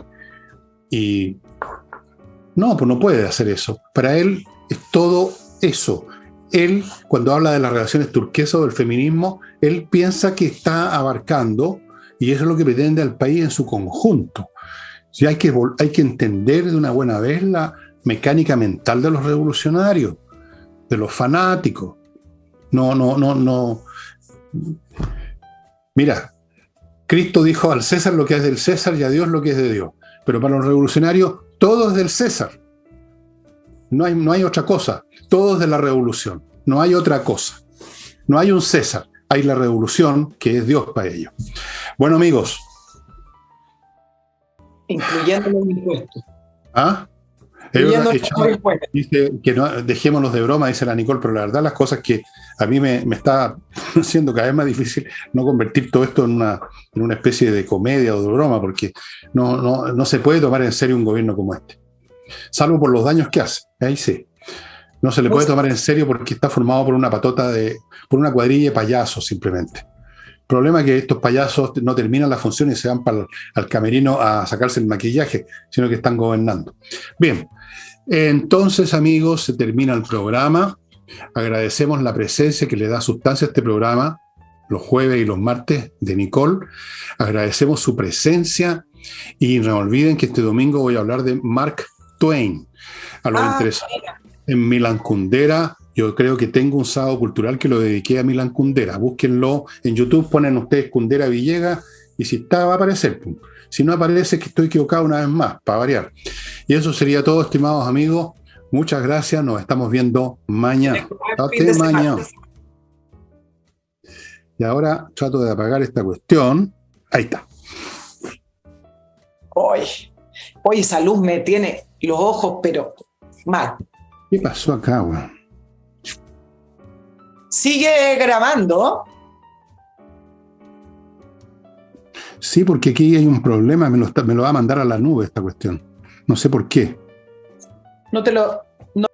no, pues no puede hacer eso. Para él es todo eso. Él, cuando habla de las relaciones turquesas o del feminismo, él piensa que está abarcando, y eso es lo que pretende al país en su conjunto. Si hay que entender de una buena vez la mecánica mental de los revolucionarios, de los fanáticos. No. Mira, Cristo dijo al César lo que es del César y a Dios lo que es de Dios. Pero para los revolucionarios todo es del César. No hay otra cosa. Todo es de la revolución. No hay otra cosa. No hay un César. Hay la revolución que es Dios para ellos. Bueno, amigos. Incluyendo los impuestos. ¿Ah? Dice que no, dejémonos de broma, dice la Nicole, pero la verdad las cosas que a mí me está haciendo cada vez más difícil no convertir todo esto en una especie de comedia o de broma, porque no se puede tomar en serio un gobierno como este. Salvo por los daños que hace, ahí sí. No se le puede tomar en serio porque está formado por una por una cuadrilla de payasos simplemente. El problema es que estos payasos no terminan la función y se van al camerino a sacarse el maquillaje, sino que están gobernando. Bien, entonces amigos, se termina el programa. Agradecemos la presencia que le da sustancia a este programa los jueves y los martes de Nicole. Agradecemos su presencia y no olviden que este domingo voy a hablar de Mark Twain. A lo interesante en Milan Kundera, yo creo que tengo un sábado cultural que lo dediqué a Milan Kundera. Búsquenlo en YouTube, ponen ustedes Kundera Villegas y si está va a aparecer. Si no aparece, que estoy equivocado una vez más, para variar. Y eso sería todo, estimados amigos. Muchas gracias, nos estamos viendo mañana. Hasta mañana. Y ahora trato de apagar esta cuestión. Ahí está. Oye, esa luz me tiene los ojos, pero mal. ¿Qué pasó acá, güey? ¿Sigue grabando? Sí, porque aquí hay un problema, me lo va a mandar a la nube esta cuestión. No sé por qué. No te lo...